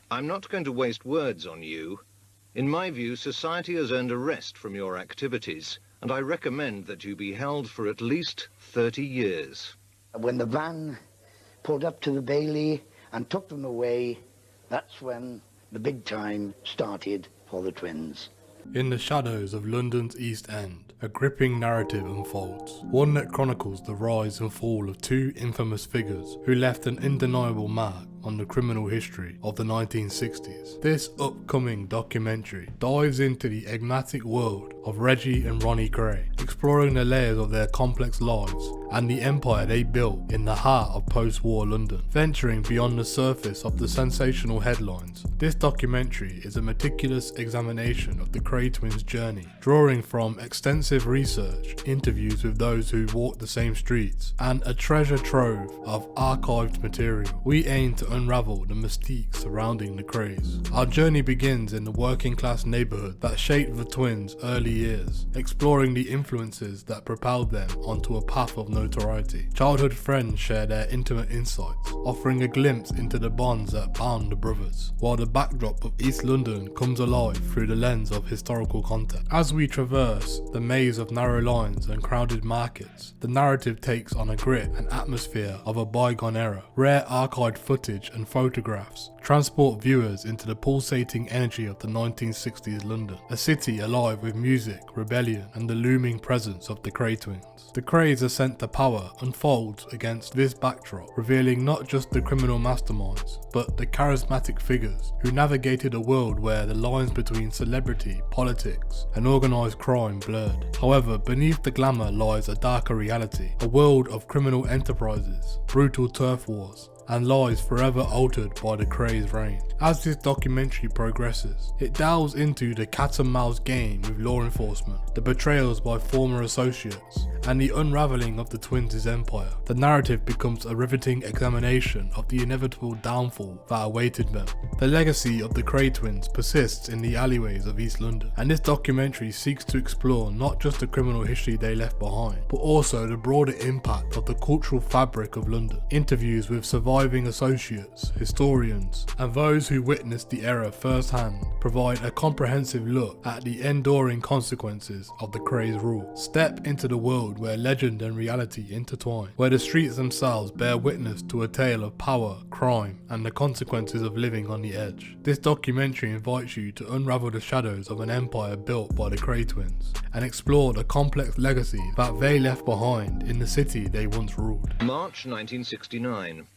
I'm not going to waste words on you. In my view, society has earned a rest from your activities, and I recommend that you be held for at least 30 years. When the van pulled up to the Bailey and took them away, that's when the big time started for the twins. In the shadows of London's East End, a gripping narrative unfolds, one that chronicles the rise and fall of two infamous figures who left an undeniable mark on the criminal history of the 1960s. This upcoming documentary dives into the enigmatic world of Reggie and Ronnie Kray, exploring the layers of their complex lives and the empire they built in the heart of post-war London. Venturing beyond the surface of the sensational headlines, this documentary is a meticulous examination of the Kray twins' journey, drawing from extensive research, interviews with those who walked the same streets, and a treasure trove of archived material. We aim to unravel the mystique surrounding the Krays. Our journey begins in the working class neighbourhood that shaped the twins' early years, exploring the influences that propelled them onto a path of notoriety. Childhood friends share their intimate insights, offering a glimpse into the bonds that bound the brothers, while the backdrop of East London comes alive through the lens of historical context. As we traverse the maze of narrow lines and crowded markets, the narrative takes on a grit and atmosphere of a bygone era. Rare archived footage and photographs transport viewers into the pulsating energy of the 1960s London, a city alive with music, rebellion, and the looming presence of the Kray twins. The Krays' ascent to power unfolds against this backdrop, revealing not just the criminal masterminds, but the charismatic figures who navigated a world where the lines between celebrity, politics, and organised crime blurred. However, beneath the glamour lies a darker reality, a world of criminal enterprises, brutal turf wars, and lives forever altered by the Krays' reign. As this documentary progresses, it delves into the cat and mouse game with law enforcement, the betrayals by former associates, and the unravelling of the twins' empire. The narrative becomes a riveting examination of the inevitable downfall that awaited them. The legacy of the Kray twins persists in the alleyways of East London, and this documentary seeks to explore not just the criminal history they left behind, but also the broader impact of the cultural fabric of London. Interviews with surviving associates, historians, and those who witnessed the era firsthand provide a comprehensive look at the enduring consequences of the Krays' rule. Step into the world where legend and reality intertwine, where the streets themselves bear witness to a tale of power, crime, and the consequences of living on the edge. This documentary invites you to unravel the shadows of an empire built by the Kray twins and explore the complex legacy that they left behind in the city they once ruled. March 1969.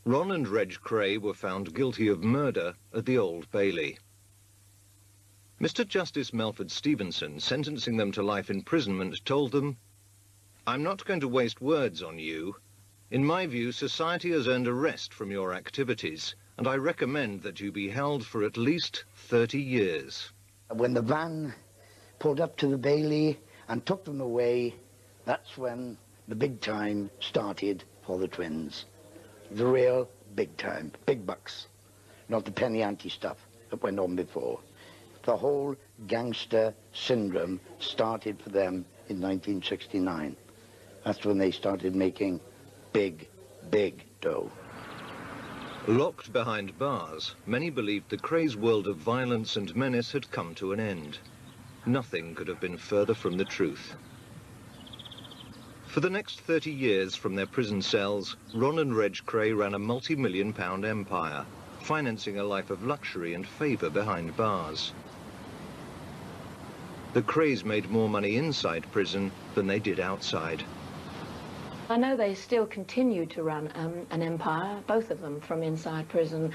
Ron and Reg Kray were found guilty of murder at the Old Bailey. Mr. Justice Melford Stevenson, sentencing them to life imprisonment, told them, "I'm not going to waste words on you. In my view, society has earned a rest from your activities, and I recommend that you be held for at least 30 years. When the van pulled up to the Bailey and took them away, that's when the big time started for the twins. The real big time, big bucks, not the penny ante stuff that went on before. The whole gangster syndrome started for them in 1969. That's when they started making big, big dough. Locked behind bars, many believed the Krays' world of violence and menace had come to an end. Nothing could have been further from the truth. For the next 30 years from their prison cells, Ron and Reg Kray ran a multi-million-pound empire, financing a life of luxury and favour behind bars. The Krays made more money inside prison than they did outside. I know they still continue to run an empire, both of them, from inside prison.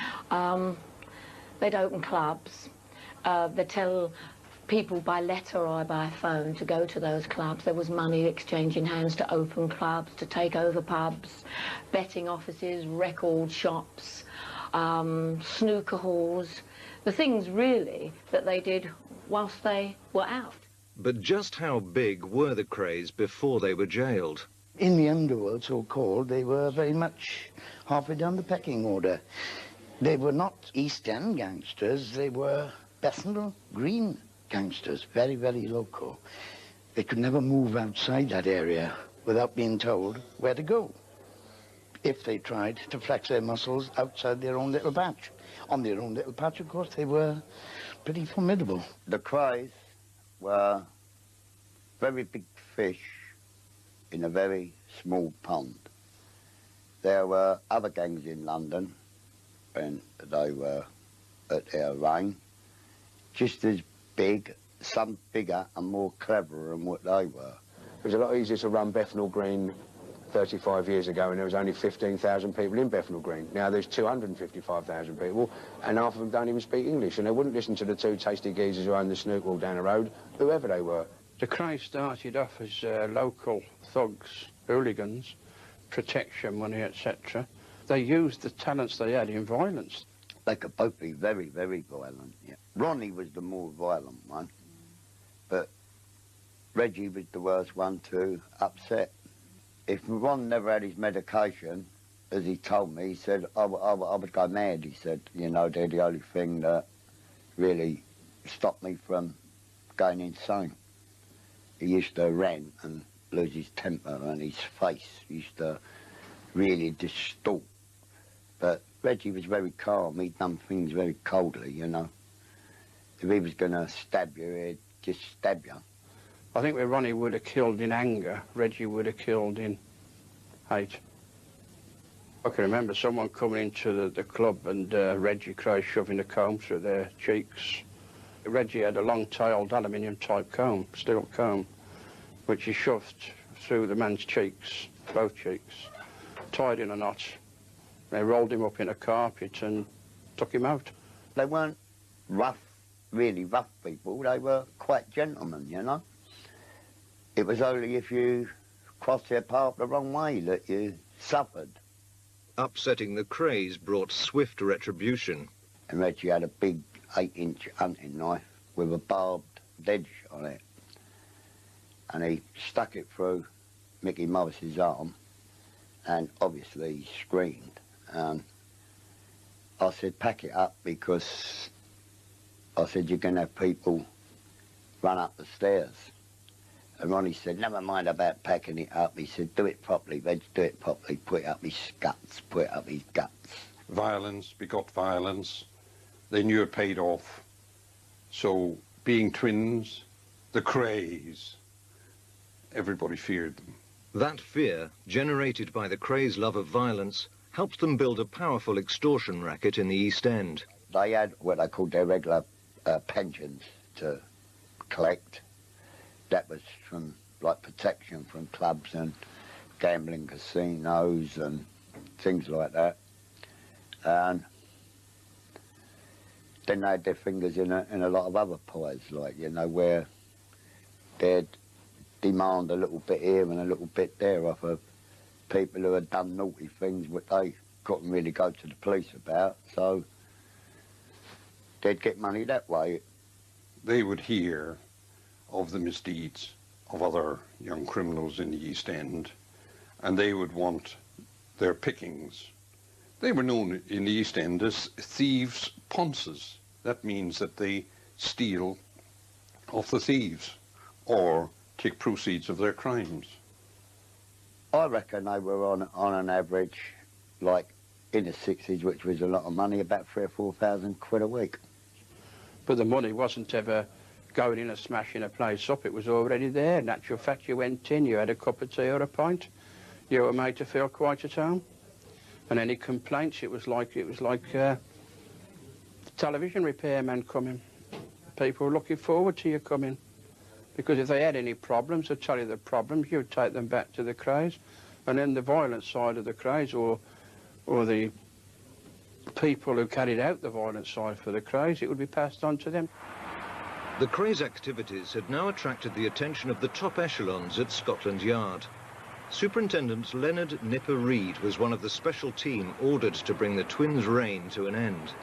They'd open clubs. They tell people by letter or by phone to go to those clubs. There was money exchanging hands to open clubs, to take over pubs, betting offices, record shops, snooker halls. The things, really, that they did whilst they were out. But just how big were the Krays before they were jailed? In the underworld, so-called, they were very much halfway down the pecking order. They were not East End gangsters, they were Bethnal Green gangsters, very, very local. They could never move outside that area without being told where to go if they tried to flex their muscles outside their own little patch. on their own little patch, of course, they were pretty formidable. The Krays were very big fish in a very small pond. There were other gangs in London when they were at their reign, just as big, some bigger and more clever than what they were. It was a lot easier to run Bethnal Green 35 years ago, and there was only 15,000 people in Bethnal Green. Now there's 255,000 people, and half of them don't even speak English, and they wouldn't listen to the two tasty geezers who owned the snook wall down the road, whoever they were. The Krays started off as local thugs, hooligans, protection money, etc. They used the talents they had in violence. They could both be very, very violent, yeah. Ronnie was the more violent one, but Reggie was the worst one to upset. If Ron never had his medication, as he told me, he said, I would go mad, he said. You know, they're the only thing that really stopped me from going insane. He used to rant and lose his temper, and his face used to really distort. But Reggie was very calm. He'd done things very coldly, you know. If he was going to stab you, he'd just stab you. I think where Ronnie would have killed in anger, Reggie would have killed in hate. I can remember someone coming into the club and Reggie Kray shoving a comb through their cheeks. Reggie had a long-tailed aluminium-type comb, steel comb, which he shoved through the man's cheeks, both cheeks, tied in a knot. They rolled him up in a carpet and took him out. They weren't rough, really rough people. They were quite gentlemen, you know. It was only if you crossed their path the wrong way that you suffered. Upsetting the Krays brought swift retribution. And Reggie had a big 8-inch hunting knife with a barbed edge on it. And he stuck it through Mickey Morris's arm, and obviously he screamed. I said, pack it up, because I said, you're going to have people run up the stairs. And Ronnie said, never mind about packing it up. He said, do it properly, Reg, do it properly. Put it up his guts, put it up his guts. Violence begot violence. They knew it paid off. So, being twins, the Krays, everybody feared them. That fear, generated by the Krays' love of violence, helped them build a powerful extortion racket in the East End. They had what they called their regular pensions to collect. That was from, like, protection from clubs and gambling casinos and things like that. And then they had their fingers in a lot of other pies, like, you know, where they'd demand a little bit here and a little bit there off of people who had done naughty things which they couldn't really go to the police about, so they'd get money that way. They would hear of the misdeeds of other young criminals in the East End, and they would want their pickings. They were known in the East End as thieves' ponces. That means that they steal off the thieves or take proceeds of their crimes. I reckon they were on an average, like in the 60s, which was a lot of money, about 3,000 or 4,000 quid a week. But the money wasn't ever going in and smashing a place up. It was already there. In actual fact, you went in, you had a cup of tea or a pint. You were made to feel quite at home. And any complaints, it was like the television repairman coming. People were looking forward to you coming. Because if they had any problems, they'd tell you the problems, you'd take them back to the Krays. And then the violent side of the Krays, or the people who carried out the violent side for the Krays, it would be passed on to them. The Krays' activities had now attracted the attention of the top echelons at Scotland Yard. Superintendent Leonard Nipper Reid was one of the special team ordered to bring the twins' reign to an end.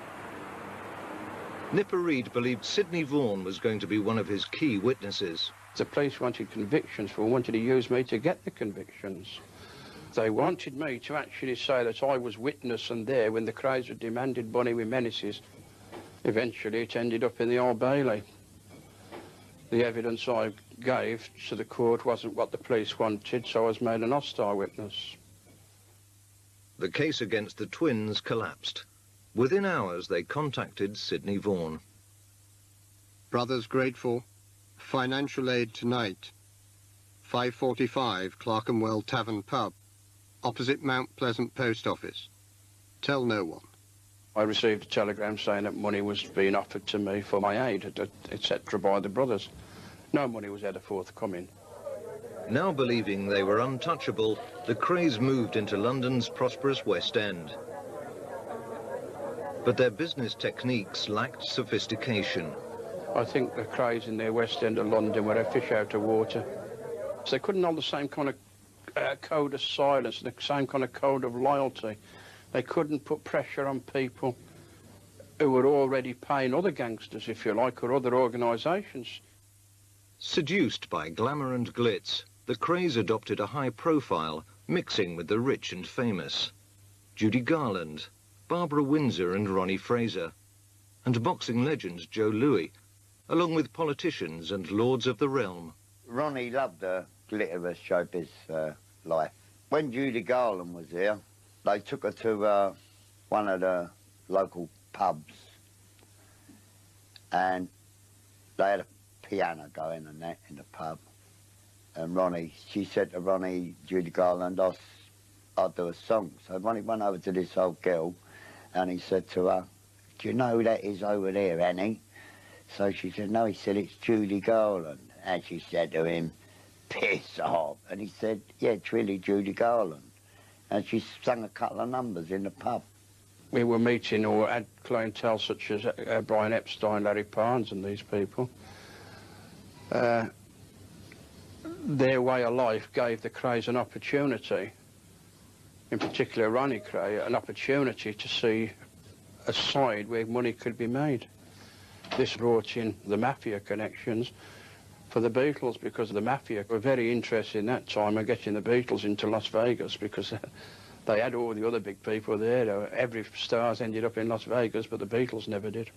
Nipper Reid believed Sidney Vaughan was going to be one of his key witnesses. The police wanted convictions, for wanted to use me to get the convictions. They wanted me to actually say that I was witness and there when the Krays had demanded money with menaces. Eventually it ended up in the Old Bailey. The evidence I gave to the court wasn't what the police wanted, so I was made an hostile witness. The case against the twins collapsed. Within hours, they contacted Sydney Vaughan. Brothers grateful. Financial aid tonight. 5:45 Clerkenwell Tavern Pub, opposite Mount Pleasant Post Office. Tell no one. I received a telegram saying that money was being offered to me for my aid, etc. by the brothers. No money was ever forthcoming. Now believing they were untouchable, the Krays moved into London's prosperous West End. But their business techniques lacked sophistication. I think the Krays in their West End of London were a fish out of water. So they couldn't hold the same kind of code of silence, the same kind of code of loyalty. They couldn't put pressure on people who were already paying other gangsters, if you like, or other organisations. Seduced by glamour and glitz, the Krays adopted a high profile, mixing with the rich and famous. Judy Garland, Barbara Windsor and Ronnie Fraser, and boxing legends Joe Louis, along with politicians and lords of the realm. Ronnie loved the glitterous showbiz life. When Judy Garland was here, they took her to one of the local pubs, and they had a piano going and that in the pub. And Ronnie, she said to Ronnie, Judy Garland, I'll do a song. So Ronnie went over to this old girl and he said to her, do you know who that is over there, Annie? So she said, no. He said, it's Judy Garland. And she said to him, piss off. And he said, yeah, it's really Judy Garland. And she sang a couple of numbers in the pub. We were meeting or had clientele such as Brian Epstein, Larry Parnes and these people. Their way of life gave the Krays an opportunity, in particular Ronnie Kray, an opportunity to see a side where money could be made. This brought in the mafia connections for the Beatles, because the mafia were very interested in that time in getting the Beatles into Las Vegas, because they had all the other big people there. Every stars ended up in Las Vegas, but the Beatles never did.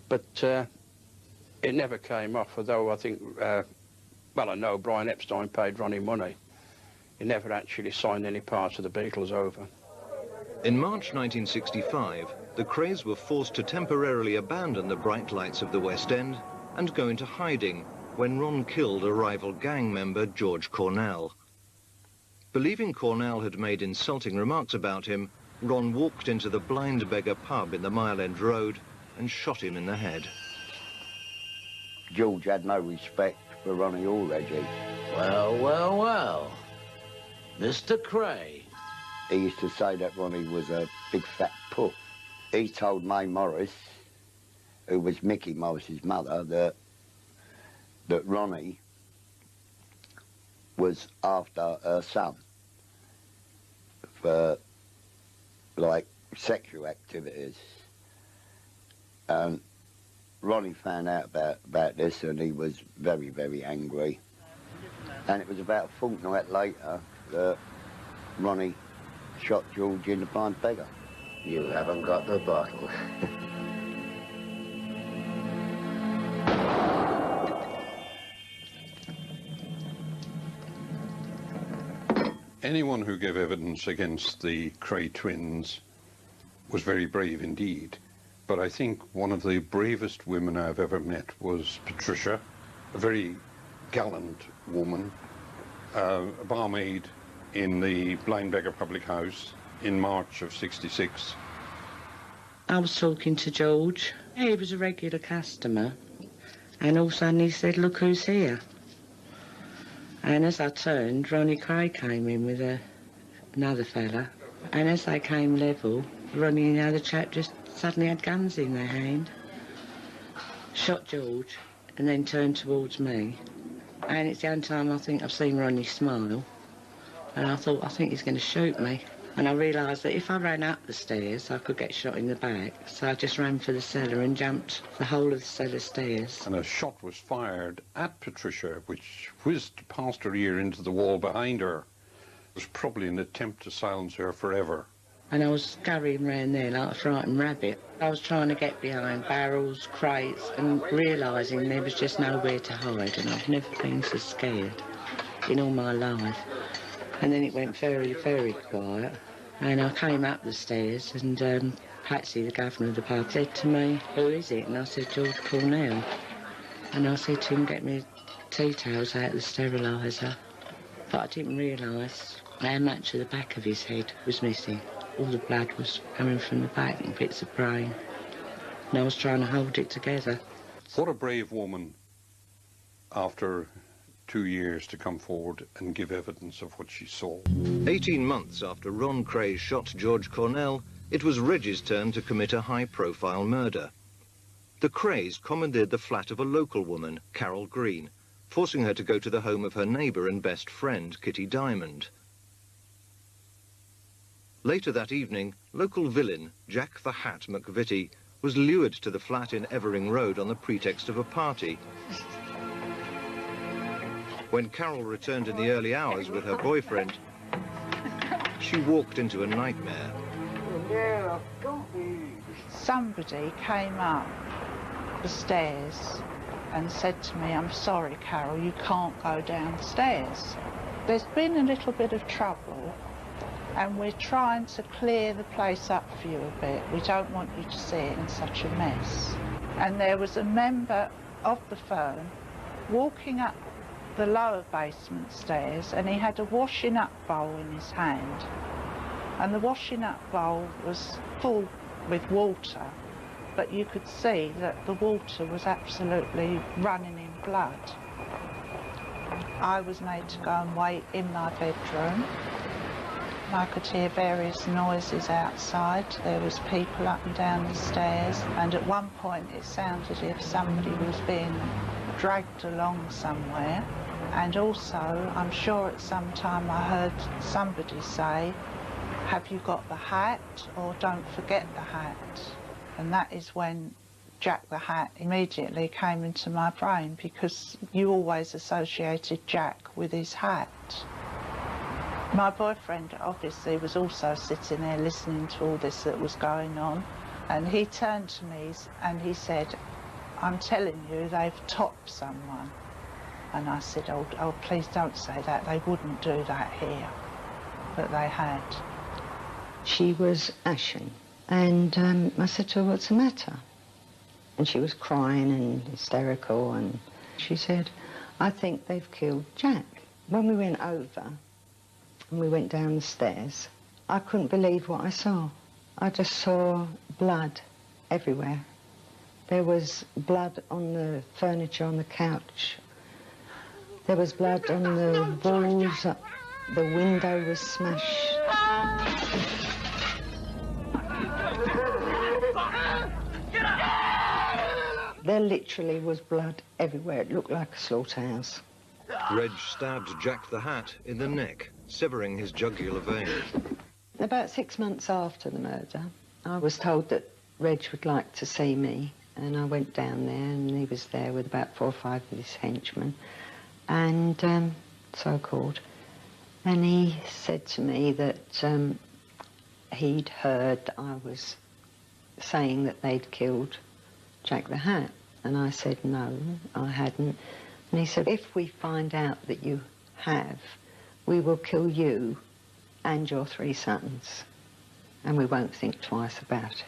But it never came off, although I think, well, I know Brian Epstein paid Ronnie money. He never actually signed any parts of the Beatles over. In March 1965, the Krays were forced to temporarily abandon the bright lights of the West End and go into hiding when Ron killed a rival gang member, George Cornell. Believing Cornell had made insulting remarks about him, Ron walked into the Blind Beggar pub in the Mile End Road and shot him in the head. George had no respect for Ronnie or Reggie. Well, well, well. Mr. Kray. He used to say that Ronnie was a big fat puff. He told May Morris, who was Mickey Morris's mother, that Ronnie was after her son for, like, sexual activities. And Ronnie found out about this and he was very, very angry. And it was about a fortnight later that Ronnie shot George in the Blind Beggar. You haven't got the bottle. Anyone who gave evidence against the Kray twins was very brave indeed. But I think one of the bravest women I've ever met was Patricia, a very gallant woman, a barmaid in the Blind Beggar Public House in March of '66. I was talking to George. He was a regular customer. And all of a sudden he said, look who's here. And as I turned, Ronnie Kray came in with another fella. And as they came level, Ronnie and the other chap just suddenly had guns in their hand. Shot George and then turned towards me. And it's the only time I think I've seen Ronnie smile. And I thought, I think he's going to shoot me. And I realised that if I ran up the stairs, I could get shot in the back. So I just ran for the cellar and jumped the whole of the cellar stairs. And a shot was fired at Patricia, which whizzed past her ear into the wall behind her. It was probably an attempt to silence her forever. And I was scurrying round there like a frightened rabbit. I was trying to get behind barrels, crates, and realising there was just nowhere to hide. And I've never been so scared in all my life. And then it went very, very quiet. And I came up the stairs and Patsy, the governor of the pub, said to me, "Who is it?" And I said, "George Cornell." And I said to him, "Get me tea towels out of the steriliser." But I didn't realise how much of the back of his head was missing. All the blood was coming from the back and bits of brain. And I was trying to hold it together. What a brave woman, after 2 years, to come forward and give evidence of what she saw. 18 months after Ron Kray shot George Cornell, it was Reggie's turn to commit a high-profile murder. The Krays commandeered the flat of a local woman, Carol Green, forcing her to go to the home of her neighbour and best friend, Kitty Diamond. Later that evening, local villain Jack the Hat McVitie was lured to the flat in Evering Road on the pretext of a party. When Carol returned in the early hours with her boyfriend, she walked into a nightmare. Somebody came up the stairs and said to me, "I'm sorry, Carol, you can't go downstairs. There's been a little bit of trouble and we're trying to clear the place up for you a bit. We don't want you to see it in such a mess." And there was a member of the firm walking up the lower basement stairs and he had a washing up bowl in his hand. And the washing up bowl was full with water, but you could see that the water was absolutely running in blood. I was made to go and wait in my bedroom. I could hear various noises outside. There was people up and down the stairs, and at one point it sounded as if somebody was being dragged along somewhere. And also, I'm sure at some time I heard somebody say, "Have you got the hat?" or "Don't forget the hat." And that is when Jack the Hat immediately came into my brain, because you always associated Jack with his hat. My boyfriend obviously was also sitting there listening to all this that was going on, and he turned to me and he said, "I'm telling you, they've topped someone." And I said, oh, please don't say that, they wouldn't do that here. But they had. She was ashen, and I said to her, "What's the matter?" And she was crying and hysterical, and she said, "I think they've killed Jack." When we went over and we went down the stairs, I couldn't believe what I saw. I just saw blood everywhere. There was blood on the furniture, on the couch. There was blood on the walls. The window was smashed. There literally was blood everywhere. It looked like a slaughterhouse. Reg stabbed Jack the Hat in the neck, severing his jugular vein. About 6 months after the murder, I was told that Reg would like to see me, and I went down there, and he was there with about 4 or 5 of his henchmen, and so-called. And he said to me that he'd heard that I was saying that they'd killed Jack the Hat. And I said, no, I hadn't. And he said, if we find out that you have, we will kill you and your 3 sons, and we won't think twice about it.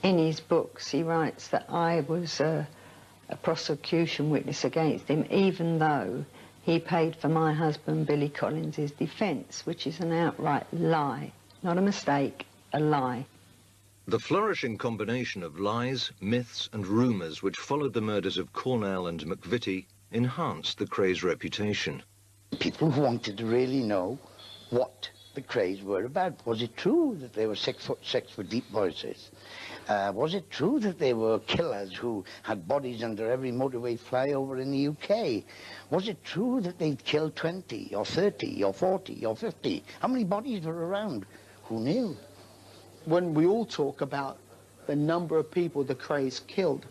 In his books, he writes that I was a prosecution witness against him, even though he paid for my husband Billy Collins's defence, which is an outright lie. Not a mistake, a lie. The flourishing combination of lies, myths and rumours which followed the murders of Cornell and McVitie enhanced the Krays' reputation. People wanted to really know what the Krays were about. Was it true that they were 6 foot deep voices? Was it true that they were killers who had bodies under every motorway flyover in the UK? Was it true that they'd killed 20 or 30 or 40 or 50? How many bodies were around? Who knew? When we all talk about the number of people the Krays killed,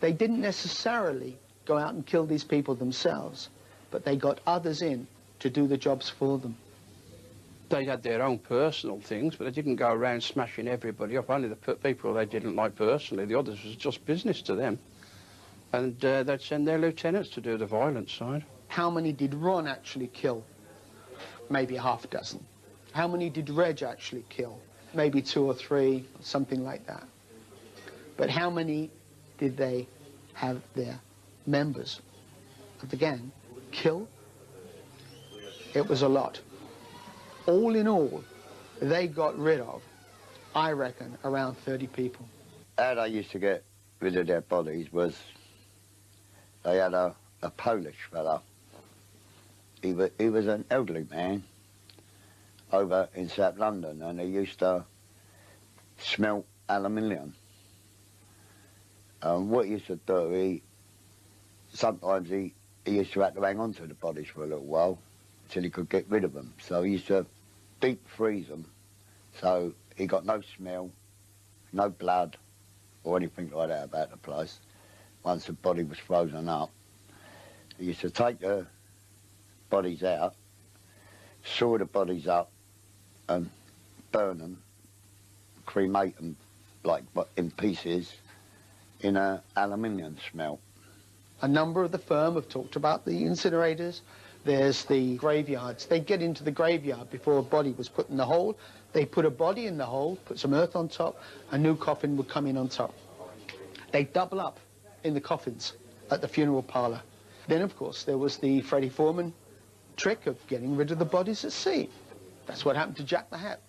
they didn't necessarily go out and kill these people themselves, but they got others in to do the jobs for them. They had their own personal things, but they didn't go around smashing everybody up. Only the people they didn't like personally. The others was just business to them. And they'd send their lieutenants to do the violent side. How many did Ron actually kill? Maybe a half a dozen. How many did Reg actually kill? Maybe 2 or 3, something like that. But how many did they have their members of the gang kill? It was a lot. All in all, they got rid of, I reckon, around 30 people. How they used to get rid of their bodies was they had a Polish fella. He was an elderly man over in South London, and he used to smelt aluminium. What he used to do, sometimes he used to have to hang on to the bodies for a little while till he could get rid of them. So he used to deep freeze them, so he got no smell, no blood or anything like that about the place. Once the body was frozen up, he used to take the bodies out, saw the bodies up and burn them, cremate them like in pieces in an aluminium smelt. A number of the firm have talked about the incinerators. There's the graveyards. They'd get into the graveyard before a body was put in the hole. They put a body in the hole, put some earth on top, a new coffin would come in on top. They double up in the coffins at the funeral parlour. Then, of course, there was the Freddie Foreman trick of getting rid of the bodies at sea. That's what happened to Jack the Hat.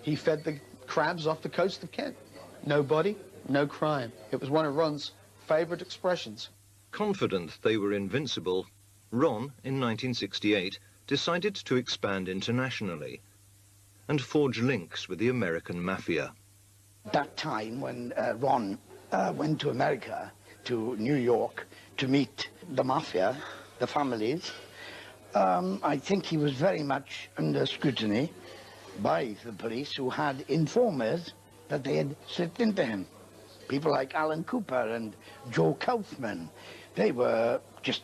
He fed the crabs off the coast of Kent. No body, no crime. It was one of Ron's favourite expressions. Confident they were invincible, Ron, in 1968, decided to expand internationally and forge links with the American mafia. That time when Ron went to America, to New York, to meet the mafia, the families, I think he was very much under scrutiny by the police, who had informers that they had slipped into him. People like Alan Cooper and Joe Kaufman. They were just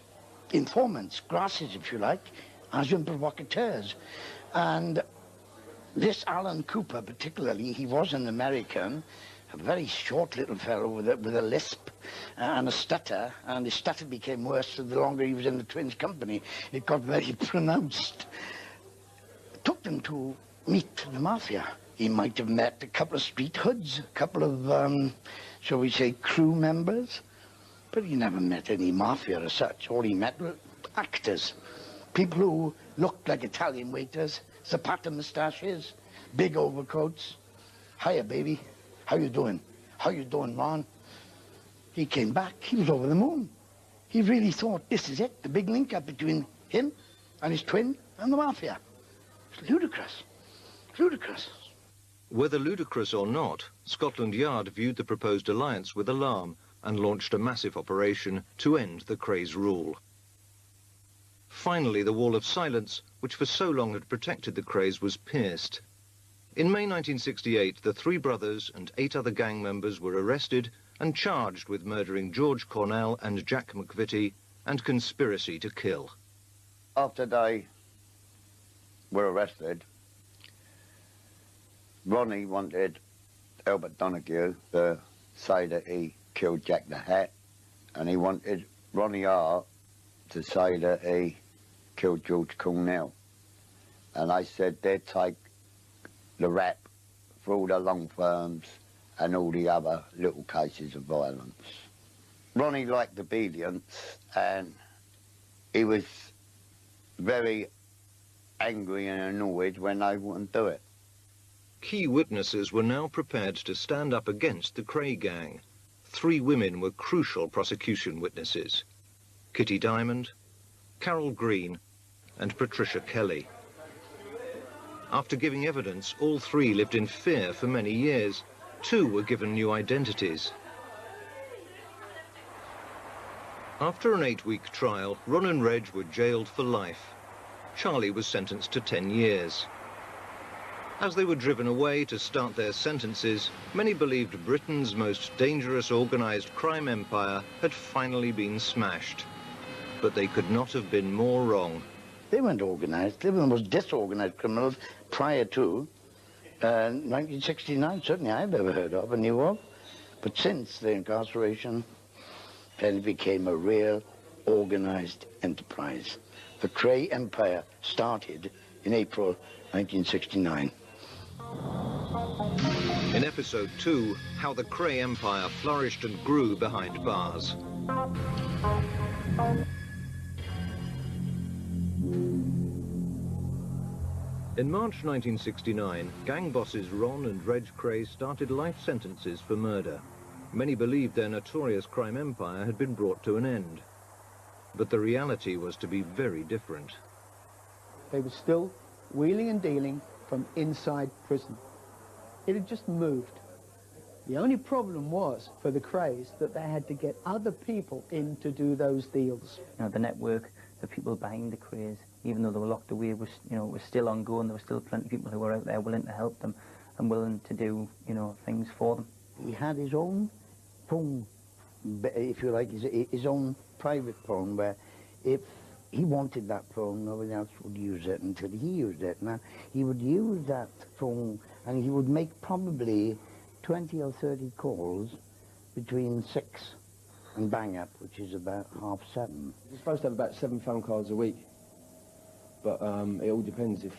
informants, grasses, if you like, agents provocateurs. And this Alan Cooper particularly, he was an American, a very short little fellow with a lisp and a stutter, and his stutter became worse the longer he was in the Twins company. It got very pronounced. It took them to meet the mafia. He might have met a couple of street hoods, a couple of, shall we say, crew members, but he never met any mafia as such. All he met were actors, people who looked like Italian waiters, Zapata moustaches, big overcoats. Hiya, baby. How you doing? How you doing, Ron? He came back. He was over the moon. He really thought this is it, the big link up between him and his twin and the mafia. It's ludicrous. It's ludicrous. Whether ludicrous or not, Scotland Yard viewed the proposed alliance with alarm and launched a massive operation to end the Krays rule. Finally, the wall of silence, which for so long had protected the Krays, was pierced. In May 1968, the 3 brothers and 8 other gang members were arrested and charged with murdering George Cornell and Jack McVitie and conspiracy to kill. After they were arrested, Ronnie wanted Albert Donahue to say that he killed Jack the Hat, and he wanted Ronnie R to say that he killed George Cornell. And I said they'd take the rap for all the long firms and all the other little cases of violence. Ronnie liked obedience, and he was very angry and annoyed when they wouldn't do it. Key witnesses were now prepared to stand up against the Kray gang. 3 women were crucial prosecution witnesses: Kitty Diamond, Carol Green, and Patricia Kelly. After giving evidence, all 3 lived in fear for many years. 2 were given new identities. After an 8-week trial, Ron and Reg were jailed for life. Charlie was sentenced to 10 years. As they were driven away to start their sentences, many believed Britain's most dangerous organised crime empire had finally been smashed. But they could not have been more wrong. They weren't organised. They were the most disorganised criminals prior to 1969, certainly I've ever heard of and knew of. But since their incarceration, then it became a real organised enterprise. The Kray Empire started in April 1969. In episode 2, how the Kray Empire flourished and grew behind bars. In March 1969, gang bosses Ron and Reg Kray started life sentences for murder. Many believed their notorious crime empire had been brought to an end. But the reality was to be very different. They were still wheeling and dealing from inside prison. It had just moved. The only problem was, for the Krays, that they had to get other people in to do those deals. You know, the network, the people behind the Krays, even though they were locked away, was, you know, was still ongoing. There were still plenty of people who were out there willing to help them and willing to do, you know, things for them. He had his own phone, if you like, his own private phone, where if he wanted that phone, nobody else would use it until he used it. Now, he would use that phone and he would make probably 20 or 30 calls between 6 and bang up, which is about 7:30. You're supposed to have about 7 phone calls a week, but it all depends. If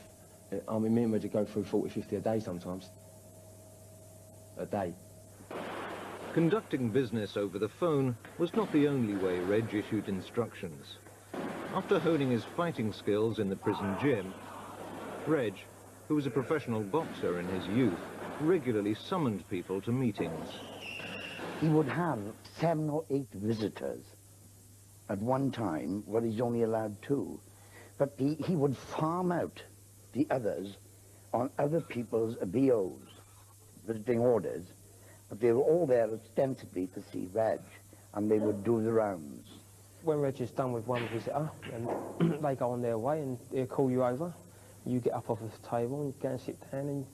I mean, me and Reggie go through 40, 50 a day sometimes. A day. Conducting business over the phone was not the only way Reg issued instructions. After honing his fighting skills in the prison gym, Reg, who was a professional boxer in his youth, regularly summoned people to meetings. He would have 7 or 8 visitors at one time, well, he's only allowed 2. But he would farm out the others on other people's BOs, visiting orders, but they were all there ostensibly to see Reg, and they would do the rounds. When Reg is done with one visitor, and they go on their way and they'll call you over, you get up off the table and you go and sit down and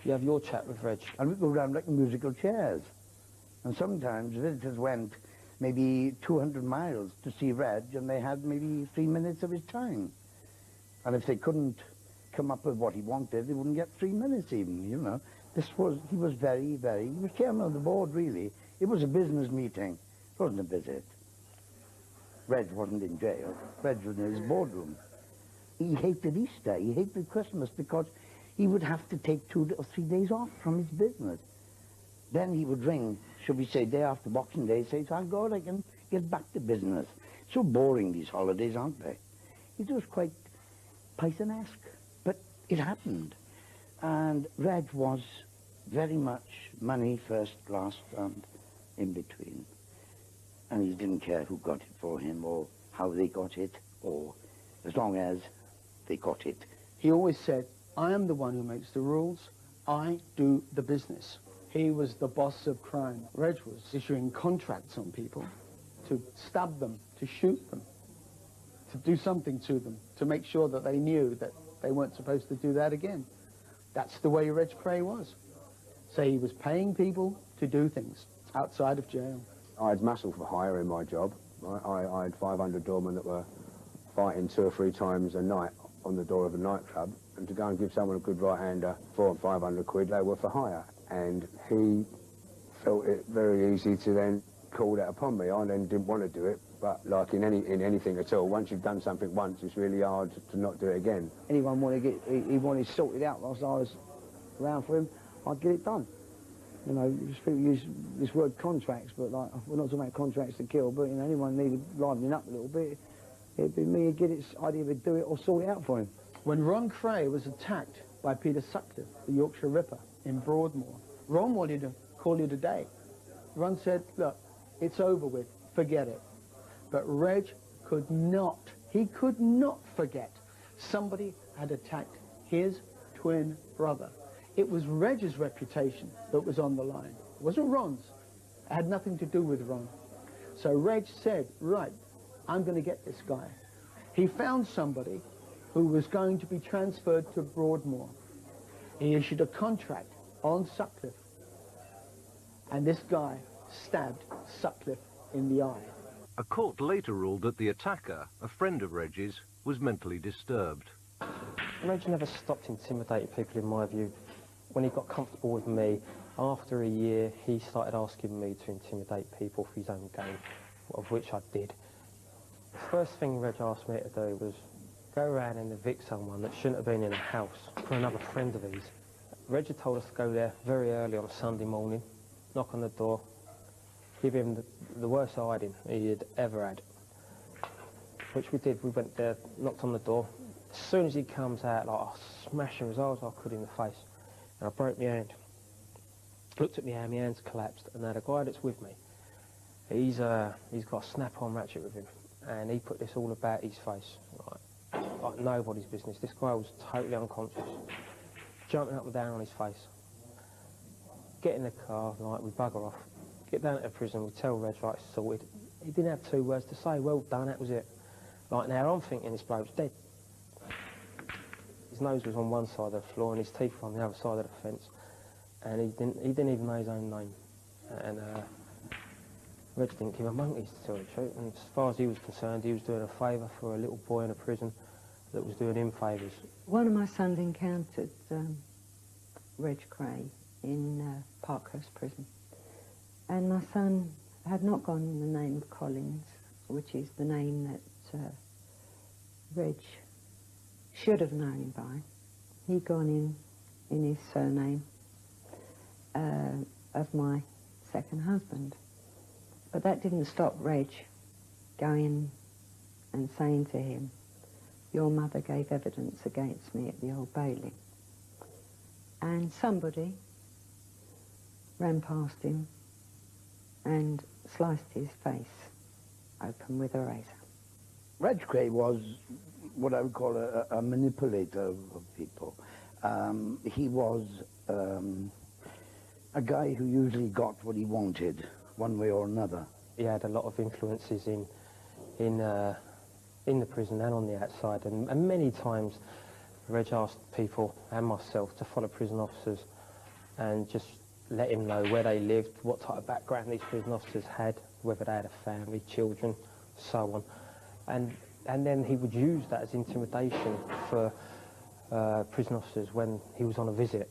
you have your chat with Reg. And we'd go round like musical chairs. And sometimes visitors went maybe 200 miles to see Reg, and they had maybe 3 minutes of his time. And if they couldn't come up with what he wanted, they wouldn't get 3 minutes even, you know. He was he was chairman of the board, really. It was a business meeting. It wasn't a visit. Reg wasn't in jail. Reg was in his boardroom. He hated Easter. He hated Christmas because he would have to take 2 or 3 days off from his business. Then he would ring, should we say, day after Boxing Day, say, thank God I can get back to business. So boring, these holidays, aren't they? It was quite Python-esque, but it happened. And Reg was very much money first, last, and in between. And he didn't care who got it for him or how they got it, or as long as they got it. He always said, I am the one who makes the rules. I do the business. He was the boss of crime. Reg was issuing contracts on people to stab them, to shoot them, to do something to them, to make sure that they knew that they weren't supposed to do that again. That's the way Reg Kray was. So he was paying people to do things outside of jail. I had muscle for hire in my job. I had 500 doormen that were fighting 2 or 3 times a night on the door of a nightclub, and to go and give someone a good right-hander 400 and 500 quid, they were for hire. And he felt it very easy to then call that upon me. I then didn't want to do it, but like in anything at all, once you've done something once, it's really hard to not do it again. Anyone wanted to get, he wanted sorted out whilst I was around for him, I'd get it done. You know, people use this word contracts, but like, we're not talking about contracts to kill, but you know, anyone needed livening up a little bit, it'd be me who'd get it, I'd either do it or sort it out for him. When Ron Kray was attacked by Peter Sutcliffe, the Yorkshire Ripper, in Broadmoor, Ron wanted to call it a day. Ron said, look, it's over with, forget it. But Reg could not, he could not forget. Somebody had attacked his twin brother. It was Reg's reputation that was on the line. It wasn't Ron's. It had nothing to do with Ron. So Reg said, right, I'm going to get this guy. He found somebody who was going to be transferred to Broadmoor. He issued a contract on Sutcliffe. And this guy stabbed Sutcliffe in the eye. A court later ruled that the attacker, a friend of Reg's, was mentally disturbed. Reg never stopped intimidating people, in my view. When he got comfortable with me, after a year, he started asking me to intimidate people for his own gain, of which I did. The first thing Reg asked me to do was go around and evict someone that shouldn't have been in a house for another friend of his. Reggie told us to go there very early on a Sunday morning, knock on the door, give him the worst hiding he had ever had. Which we did. We went there, knocked on the door. As soon as he comes out, like, I smashed him as hard as I could in the face. And I broke my hand. Looked at my hand, my hand's collapsed. And now the guy that's with me, he's got a snap-on ratchet with him. And he put this all about his face. Like nobody's business. This guy was totally unconscious. Jumping up and down on his face. Get in the car, like, we bugger off. Get down to the prison, we tell Reg, right, it's sorted. He didn't have 2 words to say, well done, that was it. Like, now I'm thinking this bloke's dead. His nose was on one side of the floor and his teeth were on the other side of the fence. And he didn't even know his own name. And Reg didn't give a monkey's to tell the truth. And as far as he was concerned, he was doing a favour for a little boy in a prison that was doing him favours. One of my sons encountered Reg Kray in Parkhurst prison. And my son had not gone in the name of Collins, which is the name that Reg should have known him by. He'd gone in his surname of my second husband. But that didn't stop Reg going and saying to him, your mother gave evidence against me at the Old Bailey. And somebody ran past him and sliced his face open with a razor. Reg Kray was what I would call a manipulator of people. He was a guy who usually got what he wanted, one way or another. He had a lot of influences in the prison and on the outside, and many times Reg asked people and myself to follow prison officers and just let him know where they lived, what type of background these prison officers had, whether they had a family, children, so on. And then he would use that as intimidation for prison officers when he was on a visit,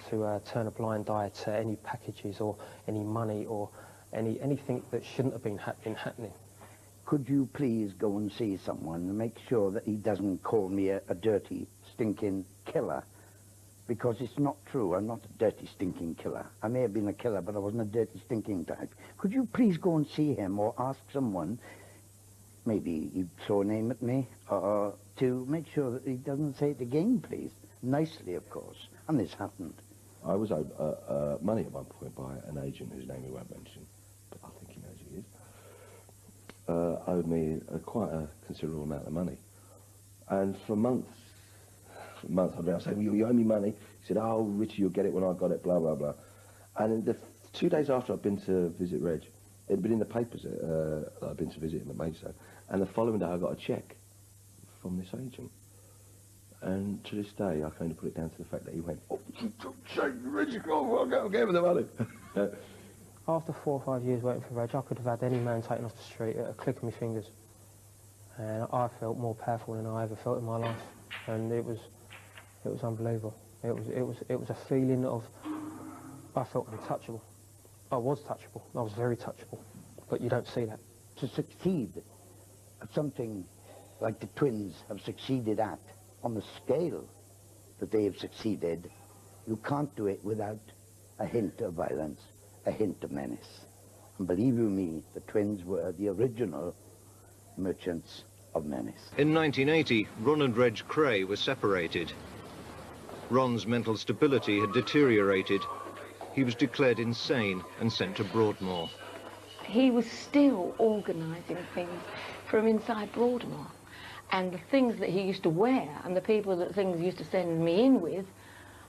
to turn a blind eye to any packages or any money or anything that shouldn't have been happening. Could you please go and see someone and make sure that he doesn't call me a dirty, stinking killer? Because it's not true. I'm not a dirty, stinking killer. I may have been a killer, but I wasn't a dirty, stinking type. Could you please go and see him or ask someone, maybe he'd throw a name at me, to make sure that he doesn't say it again, please? Nicely, of course. And this happened. I was owed money at one point by an agent whose name we won't mention, but I think he knows who he is. Owed me quite a considerable amount of money. And for months I'd be saying, well, you owe me money. He said, oh, Richie, you'll get it when I got it, blah, blah, blah. And in the 2 days after I'd been to visit Reg, it'd been in the papers that I'd been to visit him at Maidstone, and the following day I got a cheque from this agent. And to this day, I can only put it down to the fact that he went, oh, Reggie, I'll go with the money. After 4 or 5 years waiting for Reg, I could have had any man taken off the street at a click of my fingers. And I felt more powerful than I ever felt in my life. And it was unbelievable. It was a feeling of, I felt untouchable. I was touchable. I was very touchable. But you don't see that. To succeed at something like the twins have succeeded at, on the scale that they have succeeded, you can't do it without a hint of violence, a hint of menace. And believe you me, the twins were the original merchants of menace. In 1980, Ron and Reg Kray were separated. Ron's mental stability had deteriorated. He was declared insane and sent to Broadmoor. He was still organising things from inside Broadmoor. And the things that he used to wear and the people that things used to send me in with,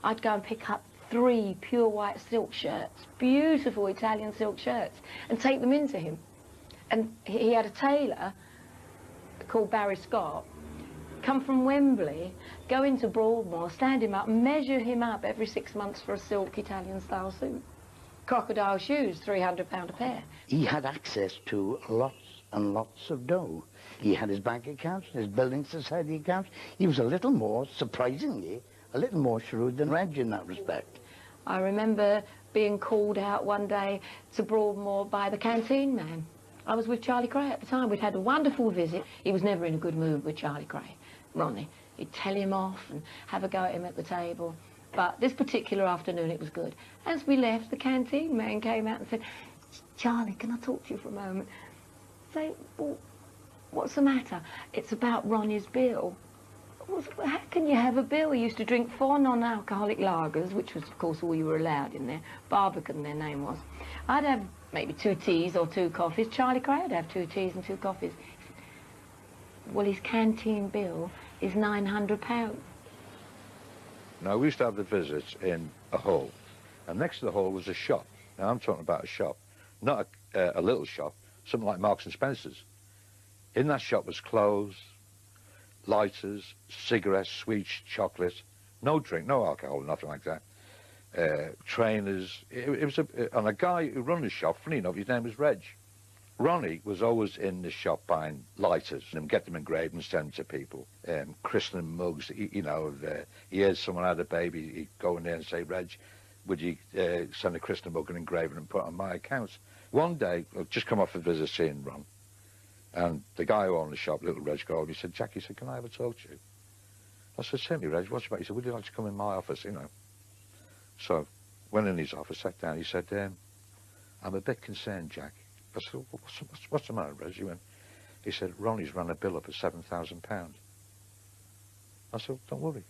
I'd go and pick up 3 pure white silk shirts, beautiful Italian silk shirts, and take them into him. And he had a tailor called Barry Scott come from Wembley, go into Broadmoor, stand him up, measure him up every 6 months for a silk Italian style suit. Crocodile shoes, £300 a pair. He had access to lots and lots of dough. He had his bank accounts, his building society accounts. He was a little more, surprisingly, a little more shrewd than Reg in that respect. I remember being called out one day to Broadmoor by the canteen man. I was with Charlie Kray at the time. We'd had a wonderful visit. He was never in a good mood with Charlie Kray. Ronnie. He'd tell him off and have a go at him at the table. But this particular afternoon, it was good. As we left, the canteen man came out and said, "Charlie, can I talk to you for a moment?" Say, "Well, what's the matter?" "It's about Ronnie's bill." "Well, how can you have a bill? He used to drink 4 non-alcoholic lagers, which was, of course, all you were allowed in there. Barbican, their name was. I'd have maybe 2 teas or 2 coffees. Charlie Kray would have 2 teas and 2 coffees. Well, his canteen bill is £900. Now, we used to have the visits in a hall, and next to the hall was a shop. Now, I'm talking about a shop, not a little shop, something like Marks and Spencer's. In that shop was clothes, lighters, cigarettes, sweets, chocolates, no drink, no alcohol, nothing like that. Trainers. It was and a guy who run the shop, funny enough, his name was Reg. Ronnie was always in the shop buying lighters and get them engraved and send them to people. Christening mugs, you know, he heard someone had a baby, he'd go in there and say, "Reg, would you send a christening mug and engrave it and put it on my account?" One day, I'd just come off a visit seeing Ron, and the guy who owned the shop, little Reg, called me. He said, "Jack," he said, "can I have a talk to you?" I said, "Certainly, Reg, what's about?" He said, "Would you like to come in my office, you know?" So, went in his office, sat down. He said, "I'm a bit concerned, Jack." I said, what's the matter, Reg? He said, "Ronnie's run a bill up at £7,000. I said, "Don't worry.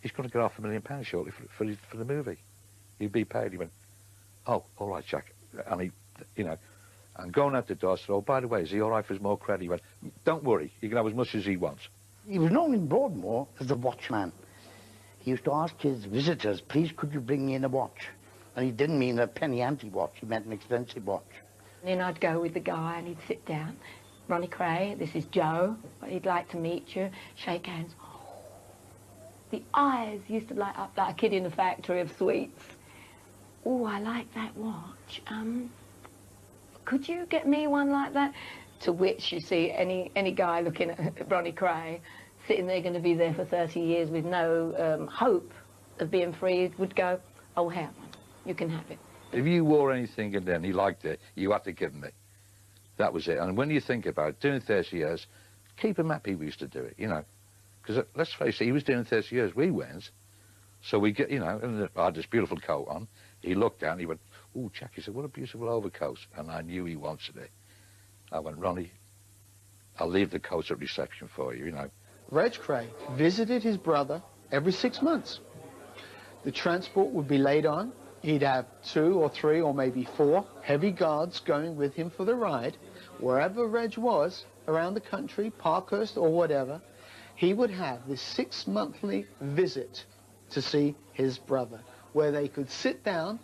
He's going to get £500,000 shortly for the movie. He'll be paid." He went, "Oh, all right, Jack." And he, you know, and going out the door, I said, "Oh, by the way, is he all right for his more credit?" He went, "Don't worry. He can have as much as he wants." He was known in Broadmoor as the watchman. He used to ask his visitors, "Please, could you bring me in a watch?" And he didn't mean a penny ante watch, he meant an expensive watch. And then I'd go with the guy and he'd sit down. "Ronnie Kray, this is Joe. He'd like to meet you." Shake hands. The eyes used to light up like a kid in a factory of sweets. "Oh, I like that watch. Could you get me one like that?" To which, you see, any guy looking at Ronnie Kray, sitting there going to be there for 30 years with no hope of being free, would go, "Oh, have one. You can have it." If you wore anything and then he liked it, you had to give him it. That was it. And when you think about it, doing 30 years, keep him happy we used to do it, you know. Because let's face it, he was doing 30 years, we weren't. So we get, you know, and I had this beautiful coat on. He looked down, he went, "Oh, Jack," he said, "what a beautiful overcoat." And I knew he wanted it. I went, "Ronnie, I'll leave the coat at reception for you, you know." Reg Kray visited his brother every 6 months. The transport would be laid on. He'd have 2 or 3 or maybe 4 heavy guards going with him for the ride. Wherever Reg was, around the country, Parkhurst or whatever, he would have this 6-monthly visit to see his brother, where they could sit down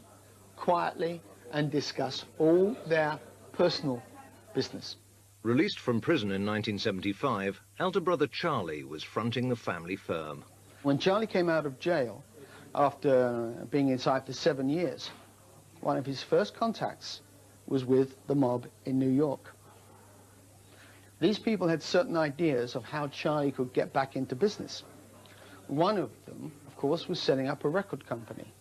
quietly and discuss all their personal business. Released from prison in 1975, elder brother Charlie was fronting the family firm. When Charlie came out of jail, after being inside for 7 years, one of his first contacts was with the mob in New York. These people had certain ideas of how Charlie could get back into business. One of them, of course, was setting up a record company.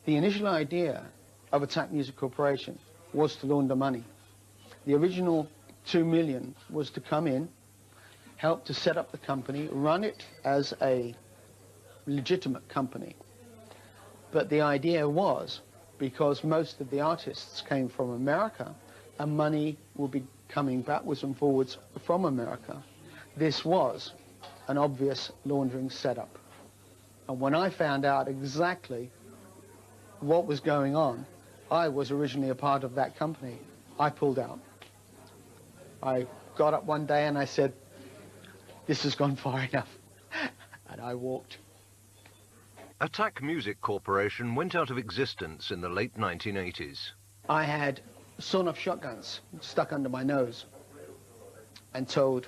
The initial idea of Attack Music Corporation was to launder money. The original $2 million was to come in, help to set up the company, run it as a legitimate company. But the idea was, because most of the artists came from America and money would be coming backwards and forwards from America, this was an obvious laundering setup. And when I found out exactly what was going on, I was originally a part of that company, I pulled out. I got up one day and I said, "This has gone far enough," and I walked. Attack Music Corporation went out of existence in the late 1980s. I had sawn-off shotguns stuck under my nose and told,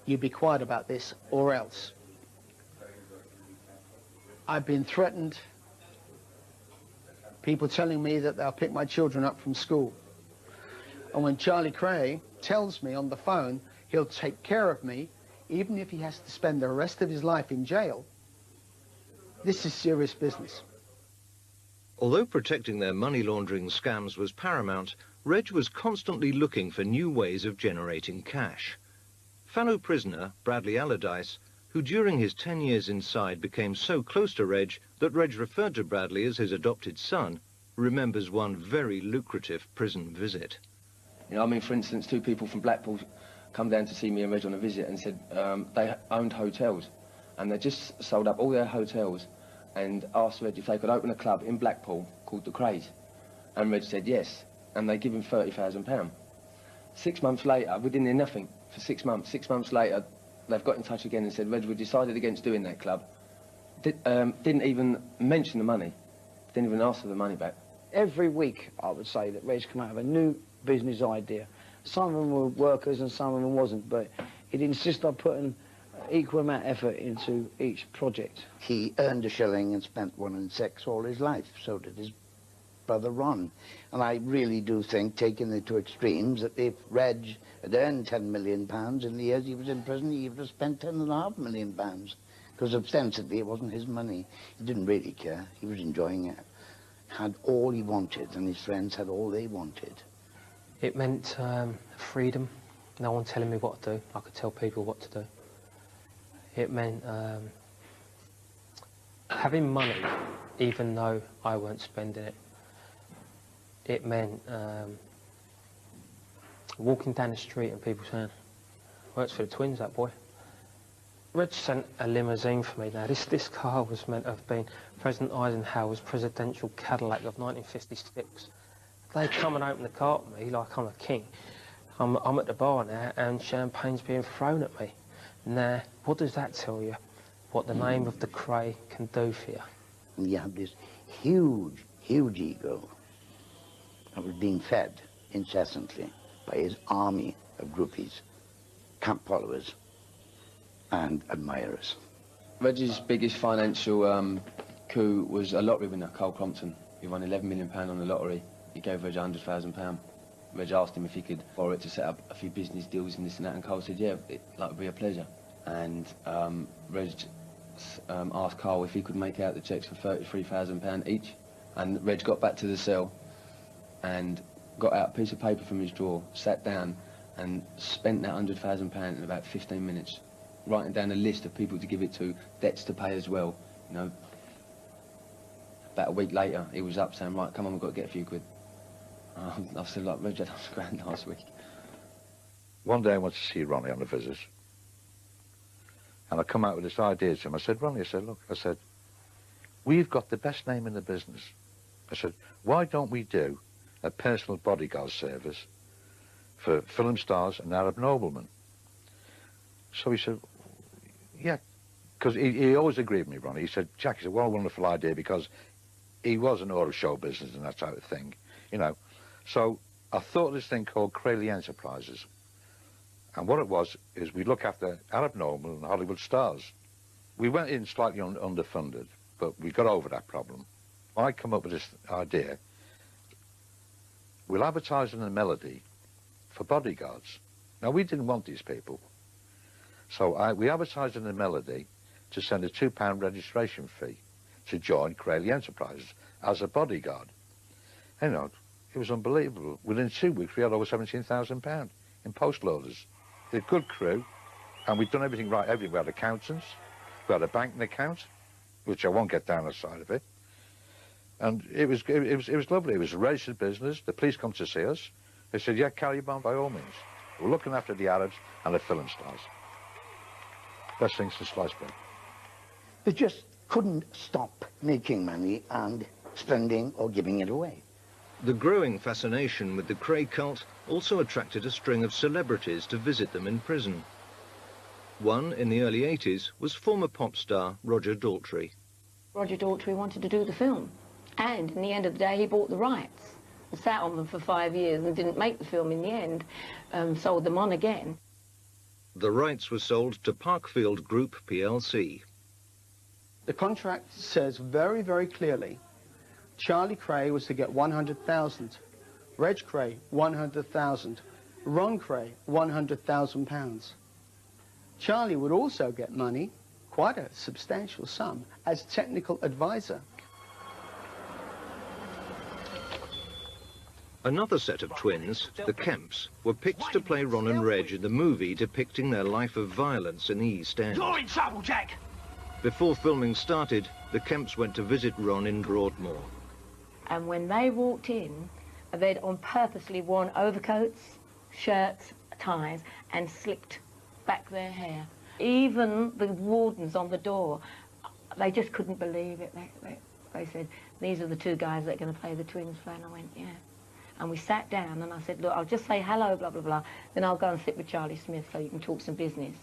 "You be quiet about this or else." I've been threatened, people telling me that they'll pick my children up from school. And when Charlie Kray tells me on the phone he'll take care of me, even if he has to spend the rest of his life in jail, this is serious business. Although protecting their money laundering scams was paramount, Reg was constantly looking for new ways of generating cash. Fellow prisoner Bradley Allardyce, who during his 10 years inside became so close to Reg that Reg referred to Bradley as his adopted son, remembers one very lucrative prison visit. You know, I mean, for instance, two people from Blackpool come down to see me and Reg on a visit and said they owned hotels, and they just sold up all their hotels and asked Reg if they could open a club in Blackpool called the Krays. And Reg said yes, and they give him £30,000. 6 months later, we didn't hear nothing for 6 months. 6 months later, they've got in touch again and said, Reg, we decided against doing that club. Didn't even mention the money, didn't even ask for the money back. Every week, I would say, that Reg come out with a new business idea. Some of them were workers and some of them wasn't, but he'd insist on putting equal amount of effort into each project. He earned a shilling and spent 1 and 6 all his life. So did his brother Ron. And I really do think, taking it to extremes, that if Reg had earned £10 million in the years he was in prison, he would have spent £10.5 million. Because ostensibly it wasn't his money. He didn't really care. He was enjoying it. Had all he wanted, and his friends had all they wanted. It meant freedom. No one telling me what to do. I could tell people what to do. It meant having money, even though I weren't spending it. It meant walking down the street and people saying, works for the twins, that boy. Reg sent a limousine for me. Now, this car was meant to have been President Eisenhower's presidential Cadillac of 1956. They come and open the car to me like I'm a king. I'm at the bar now and champagne's being thrown at me. Now, what does that tell you? What the name of the Kray can do for you? And he had this huge, huge ego that was being fed incessantly by his army of groupies, camp followers, and admirers. Reggie's biggest financial coup was a lottery winner, Cole Crompton. He won £11 million on the lottery. He gave Reg £100,000. Reg asked him if he could borrow it to set up a few business deals and this and that, and Cole said, yeah, that would be a pleasure. And Reg asked Carl if he could make out the cheques for £33,000 each. And Reg got back to the cell and got out a piece of paper from his drawer, sat down and spent that £100,000 in about 15 minutes, writing down a list of people to give it to, debts to pay as well. You know, about a week later, he was up saying, right, come on, we've got to get a few quid. I said, like, Reg, that was grand last week. One day I went to see Ronnie on a visit, and I come out with this idea to him. I said, Ronnie, I said, look, I said, we've got the best name in the business. I said, why don't we do a personal bodyguard service for film stars and Arab noblemen? So he said, yeah, because he always agreed with me, Ronnie. He said, Jack, he said, what a wonderful idea, because he was an auto show business and that type of thing, you know. So I thought of this thing called Kray Enterprises. And what it was is we look after Arab noblemen and Hollywood stars. We went in slightly underfunded, but we got over that problem. I come up with this idea. We'll advertise in the Melody for bodyguards. Now, we didn't want these people. So we advertised in the Melody to send a £2 registration fee to join Kray Enterprises as a bodyguard. And, you know, it was unbelievable. Within 2 weeks, we had over £17,000 in postal orders. They're a good crew, and we'd done everything right. We had accountants, we had a banking account, which I won't get down the side of it. And it was lovely. It was a registered business. The police come to see us. They said, yeah, carry on by all means. We're looking after the Arabs and the film stars. Best thing since sliced bread. They just couldn't stop making money and spending or giving it away. The growing fascination with the Kray cult also attracted a string of celebrities to visit them in prison. One, in the early 80s, was former pop star Roger Daltrey. Roger Daltrey wanted to do the film, and in the end of the day he bought the rights and sat on them for 5 years and didn't make the film in the end, sold them on again. The rights were sold to Parkfield Group plc. The contract says very, very clearly Charlie Kray was to get 100,000, Reg Kray 100,000, Ron Kray 100,000 pounds. Charlie would also get money, quite a substantial sum, as technical advisor. Another set of twins, the Kemps, were picked to play Ron and Reg in the movie depicting their life of violence in the East End. You're in trouble, Jack! Before filming started, the Kemps went to visit Ron in Broadmoor. And when they walked in, they'd on purposely worn overcoats, shirts, ties, and slicked back their hair. Even the wardens on the door, they just couldn't believe it. They said, these are the two guys that are going to play the twins play. And I went, yeah. And we sat down and I said, look, I'll just say hello, blah, blah, blah. Then I'll go and sit with Charlie Smith so you can talk some business.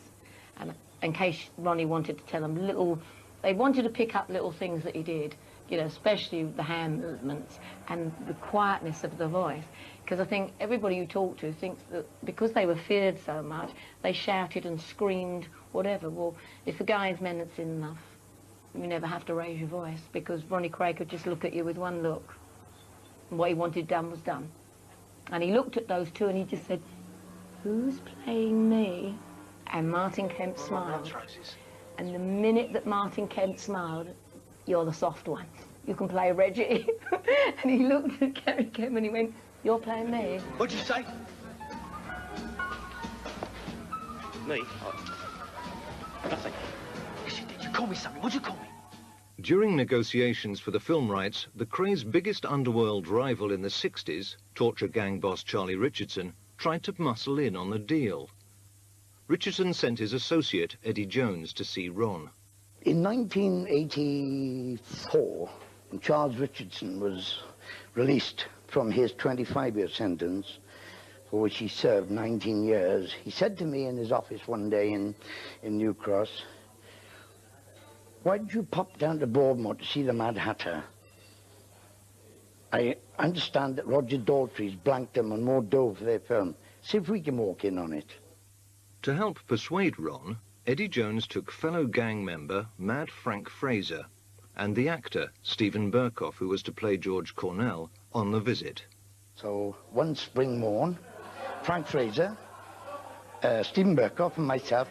And in case Ronnie wanted to tell them they wanted to pick up little things that he did, you know, especially the hand movements and the quietness of the voice. Because I think everybody you talk to thinks that because they were feared so much, they shouted and screamed, whatever. Well, if a guy's menacing enough, you never have to raise your voice, because Ronnie Kray could just look at you with one look. And what he wanted done was done. And he looked at those two and he just said, who's playing me? And Martin Kemp smiled. And the minute that Martin Kemp smiled, you're the soft one. You can play Reggie. And he looked at Gary Kemp and he went, you're playing me. What'd you say? Me? Nothing. Yes, you did. You called me something. What'd you call me? During negotiations for the film rights, the Krays' biggest underworld rival in the 60s, torture gang boss Charlie Richardson, tried to muscle in on the deal. Richardson sent his associate, Eddie Jones, to see Ron. In 1984, when Charles Richardson was released from his 25-year sentence, for which he served 19 years, he said to me in his office one day in New Cross, why did you pop down to Broadmoor to see the Mad Hatter? I understand that Roger Daltrey's blanked them on more dough for their film. See if we can walk in on it. To help persuade Ron, Eddie Jones took fellow gang member Mad Frank Fraser and the actor Stephen Burkoff, who was to play George Cornell, on the visit. So one spring morn, Frank Fraser, Stephen Burkoff and myself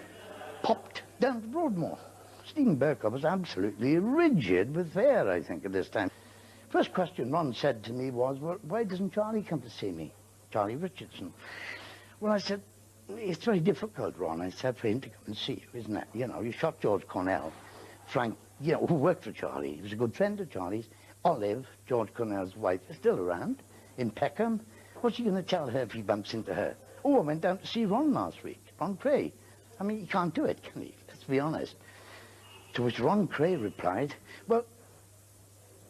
popped down to Broadmoor. Stephen Burkoff was absolutely rigid with fear, I think, at this time. First question Ron said to me was, well, why doesn't Charlie come to see me? Charlie Richardson. Well, I said, it's very difficult, Ron. I said, for him to come and see you, isn't it? You know, you shot George Cornell. Frank, you know, who worked for Charlie. He was a good friend of Charlie's. Olive, George Cornell's wife, is still around in Peckham. What's he going to tell her if he bumps into her? Oh, I went down to see Ron last week, Ron Kray. I mean, he can't do it, can he? Let's be honest. To which Ron Kray replied, well,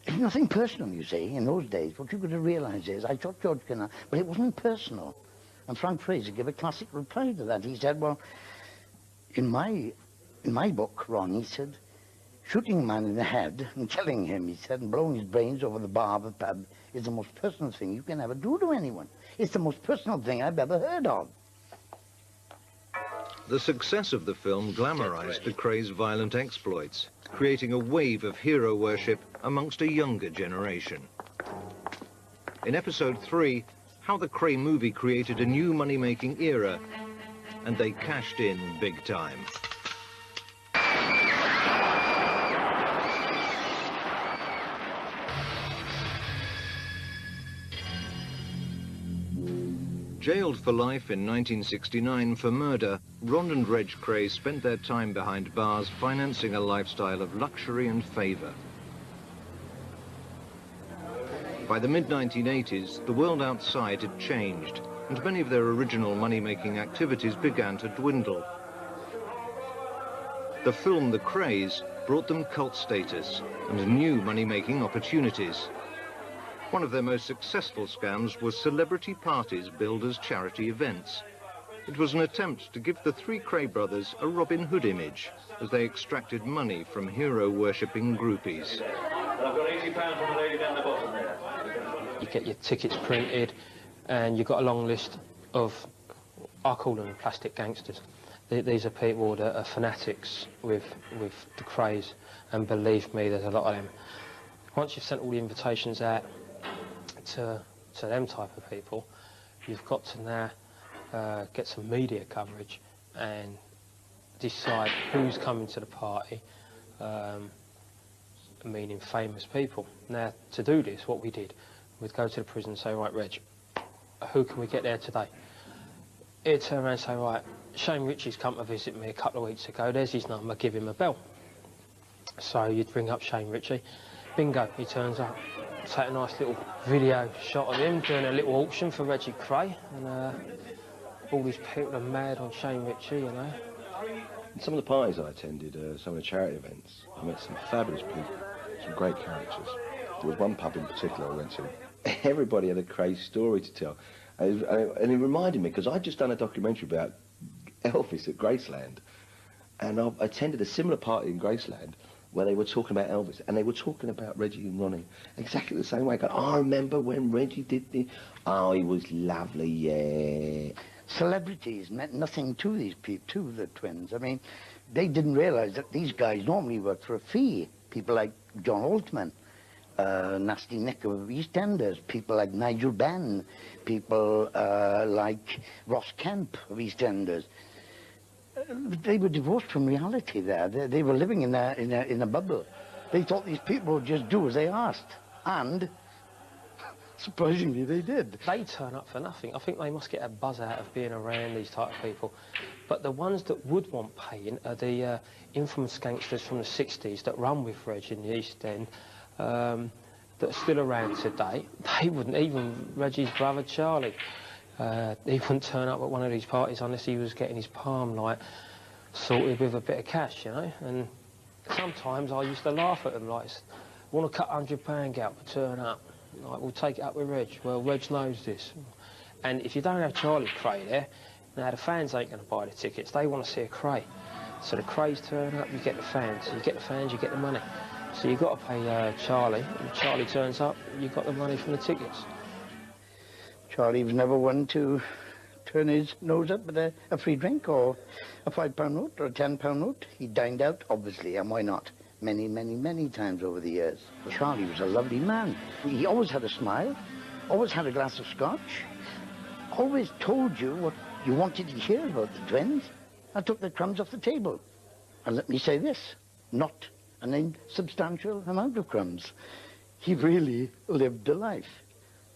it's nothing personal, you see, in those days. What you've got to realise is, I shot George Cornell, but it wasn't personal. And Frank Fraser gave a classic reply to that. He said, well, in my book, Ron, he said, shooting a man in the head and killing him, he said, and blowing his brains over the bar of a pub is the most personal thing you can ever do to anyone. It's the most personal thing I've ever heard of. The success of the film glamorized the Krays' violent exploits, creating a wave of hero worship amongst a younger generation. In episode 3, how the Kray movie created a new money-making era, and they cashed in big time. Jailed for life in 1969 for murder, Ron and Reg Kray spent their time behind bars financing a lifestyle of luxury and favour. By the mid-1980s, the world outside had changed, and many of their original money-making activities began to dwindle. The film The Krays brought them cult status and new money-making opportunities. One of their most successful scams was celebrity parties billed as charity events. It was an attempt to give the three Kray brothers a Robin Hood image as they extracted money from hero-worshipping groupies. I've got £80 from the lady down the bottom there. You get your tickets printed and you've got a long list of, I call them plastic gangsters. These are people that are fanatics with the Krays, and believe me, there's a lot of them. Once you've sent all the invitations out to them type of people, you've got to now get some media coverage and decide who's coming to the party, meaning famous people. Now, to do this, what we did, we'd go to the prison and say, right, Reg, who can we get there today? He'd turn around and say, right, Shane Ritchie's come to visit me a couple of weeks ago, there's his number, give him a bell. So you'd ring up Shane Ritchie, bingo, he turns up. Take a nice little video shot of him doing a little auction for Reggie Kray, and all these people are mad on Shane Ritchie, you know. Some of the parties I attended, some of the charity events, I met some fabulous people, some great characters. There was one pub in particular I went to. Everybody had a crazy story to tell. And it reminded me, because I'd just done a documentary about Elvis at Graceland, and I attended a similar party in Graceland where they were talking about Elvis, and they were talking about Reggie and Ronnie exactly the same way. I remember when Reggie did the... Oh, he was lovely, yeah. Celebrities meant nothing to these people, to the twins. I mean, they didn't realise that these guys normally worked for a fee. People like John Altman, Nasty Nick of EastEnders, people like Nigel Benn, people like Ross Kemp of EastEnders. They were divorced from reality there. They were living in a bubble. They thought these people would just do as they asked. And, surprisingly, they did. They turn up for nothing. I think they must get a buzz out of being around these type of people. But the ones that would want paying are the infamous gangsters from the 60s that run with Reg in the East End, that are still around today. They wouldn't, even Reggie's brother Charlie, he wouldn't turn up at one of these parties unless he was getting his palm, like, sorted with a bit of cash, you know. And sometimes I used to laugh at them, like, want to cut £100 out to turn up. Like, we'll take it up with Reg. Well, Reg knows this. And if you don't have Charlie Kray there, now the fans ain't going to buy the tickets. They want to see a Kray. So the Krays turn up, you get the fans. You get the fans, you get the money. So you've got to pay Charlie. When Charlie turns up, you've got the money from the tickets. Charlie was never one to turn his nose up with a free drink or a £5 note or a £10 note. He dined out, obviously, and why not? Many, many, many times over the years. Charlie was a lovely man. He always had a smile, always had a glass of scotch, always told you what you wanted to hear about the twins. I took the crumbs off the table. And let me say this, not an insubstantial amount of crumbs. He really lived a life.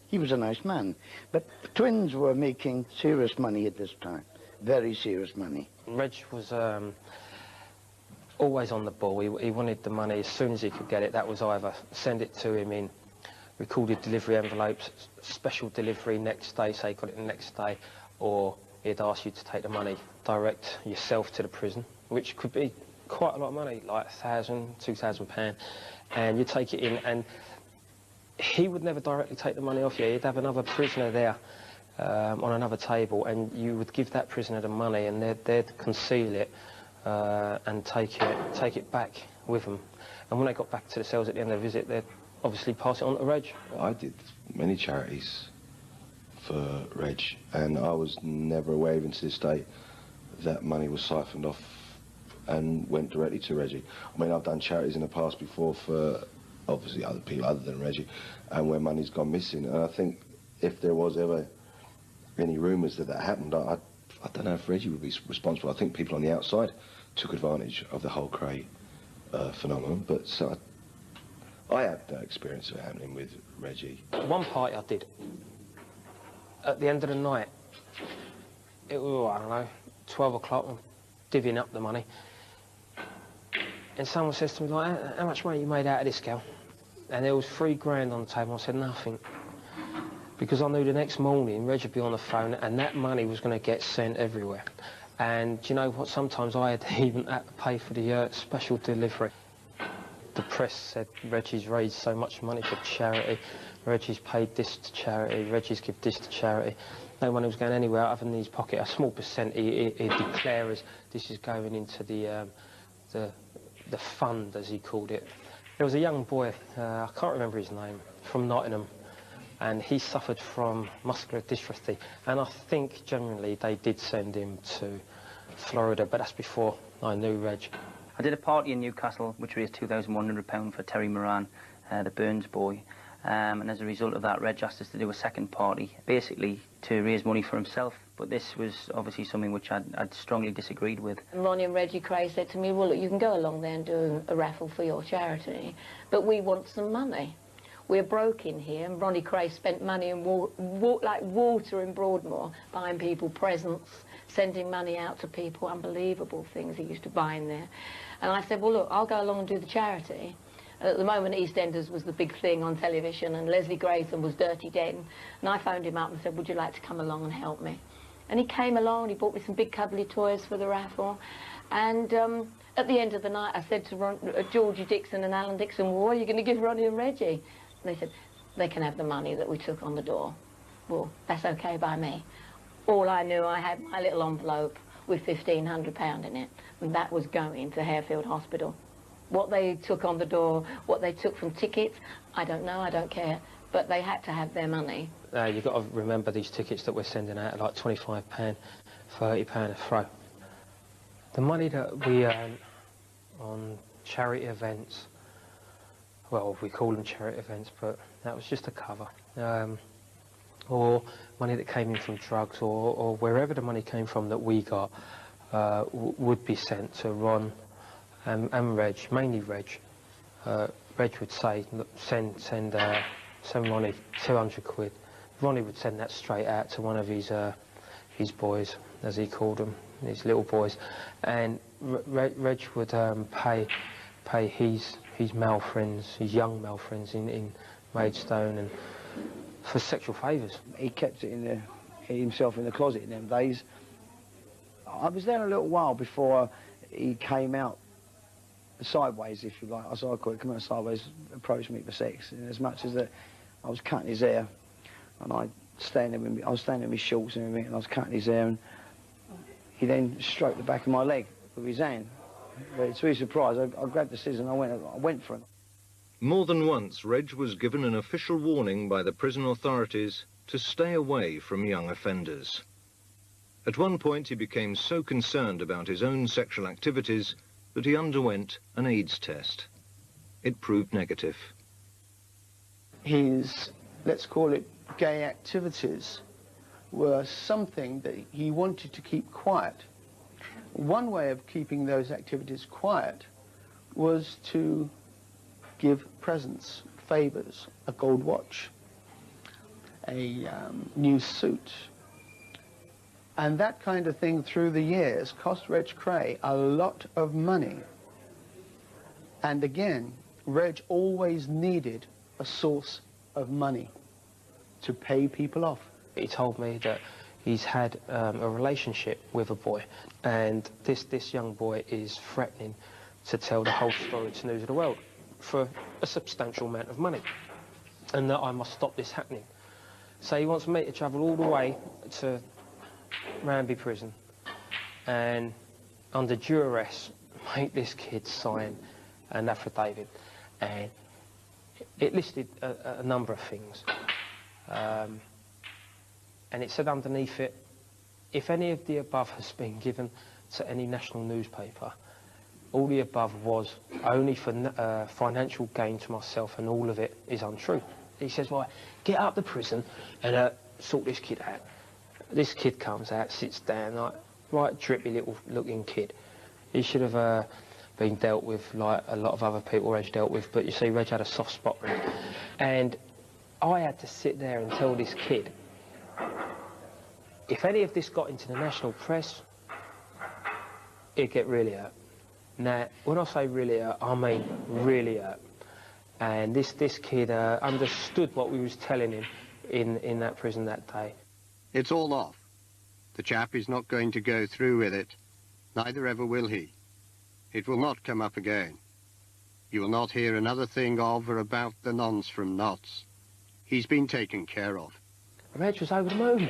He was a nice man. But the twins were making serious money at this time, very serious money. Reg was always on the ball. He wanted the money as soon as he could get it. That was either send it to him in recorded delivery envelopes, special delivery next day, say he got it the next day, or he'd ask you to take the money direct yourself to the prison, which could be quite a lot of money, like £1,000, £2,000, and you take it in, and he would never directly take the money off you. He'd have another prisoner there on another table, and you would give that prisoner the money, and they'd conceal it and take it back with them. And when they got back to the cells at the end of the visit, they'd obviously pass it on to Reg. I did many charities for Reg, and I was never aware, even to this day, that money was siphoned off and went directly to Reggie. I mean, I've done charities in the past before for obviously other people other than Reggie, and where money's gone missing. And I think if there was ever any rumours that happened, I don't know if Reggie would be responsible. I think people on the outside took advantage of the whole Kray phenomenon, but so I had no experience of it happening with Reggie. One party I did, at the end of the night, it was, I don't know, 12 o'clock, I'm divvying up the money, and someone says to me, like, how much money you made out of this, girl? And there was £3 on the table. I said nothing, because I knew the next morning Reg would be on the phone and that money was going to get sent everywhere. And do you know what, sometimes I had even had to pay for the special delivery. The press said Reggie's raised so much money for charity, Reggie's paid this to charity, Reggie's give this to charity. No money was going anywhere other than his pocket. A small percent he'd declare as this is going into the fund, as he called it. There was a young boy, I can't remember his name, from Nottingham, and he suffered from muscular dystrophy, and I think generally they did send him to Florida, but that's before I knew Reg. I did a party in Newcastle which raised £2,100 for Terry Moran, the Burns boy, and as a result of that Reg asked us to do a second party, basically to raise money for himself, but this was obviously something which I'd strongly disagreed with. Ronnie and Reggie Kray said to me, well, look, you can go along there and do a raffle for your charity, but we want some money. we're broke in here, and Ronnie Kray spent money in like water in Broadmoor, buying people presents, sending money out to people, unbelievable things he used to buy in there. And I said, well, look, I'll go along and do the charity. At the moment, EastEnders was the big thing on television, and Leslie Grayson was Dirty Den. And I phoned him up and said, would you like to come along and help me? And he came along, and he bought me some big cuddly toys for the raffle. And at the end of the night, I said to Georgie Dixon and Alan Dixon, well, what are you going to give Ronnie and Reggie? And they said, they can have the money that we took on the door. Well, that's okay by me. All I knew, I had my little envelope with £1,500 in it, and that was going to Harefield Hospital. What they took on the door, what they took from tickets, I don't know, I don't care, but they had to have their money. You've got to remember these tickets that we're sending out are like £25, £30 a throw. The money that we earn on charity events, well, we call them charity events, but that was just a cover. Or money that came in from drugs, or wherever the money came from that we got, would be sent to Ron and Reg, mainly Reg. Reg would say, look, send Ronnie 200 quid. Ronnie would send that straight out to one of his boys, as he called them, his little boys, and Reg would pay his male friends, his young male friends in Maidstone, and for sexual favours. He kept it himself in the closet in them days. I was there a little while before he came out sideways, if you like, as I call it, come out sideways, approached me for sex, and as much as that I was cutting his hair, and I was standing in my shorts and everything, and I was cutting his hair, and he then stroked the back of my leg with his hand. But to his surprise, I grabbed the scissors and I went for him. More than once, Reg was given an official warning by the prison authorities to stay away from young offenders. At one point, he became so concerned about his own sexual activities that he underwent an AIDS test. It proved negative. His, let's call it, gay activities were something that he wanted to keep quiet. One way of keeping those activities quiet was to give presents, favours, a gold watch, a new suit. And that kind of thing through the years cost Reg Kray a lot of money. And again, Reg always needed a source of money to pay people off. He told me that he's had a relationship with a boy, and this young boy is threatening to tell the whole story to News of the World for a substantial amount of money, and that I must stop this happening. So he wants me to travel all the way to Ranby prison and under duress make this kid sign an affidavit, and it listed a number of things, and it said underneath it, if any of the above has been given to any national newspaper, all the above was only for financial gain to myself, and all of it is untrue. He says, well, get up to prison and sort this kid out. This kid comes out, sits down, like, right drippy little looking kid. He should have been dealt with like a lot of other people Reg dealt with, but you see, Reg had a soft spot for him. And I had to sit there and tell this kid, if any of this got into the national press, it'd get really hurt. Now, when I say really hurt, I mean really hurt. And this kid understood what we was telling him in that prison that day. It's all off. The chap is not going to go through with it. Neither ever will he. It will not come up again. You will not hear another thing of or about the nonce from Notts. He's been taken care of. Reg was over the moon.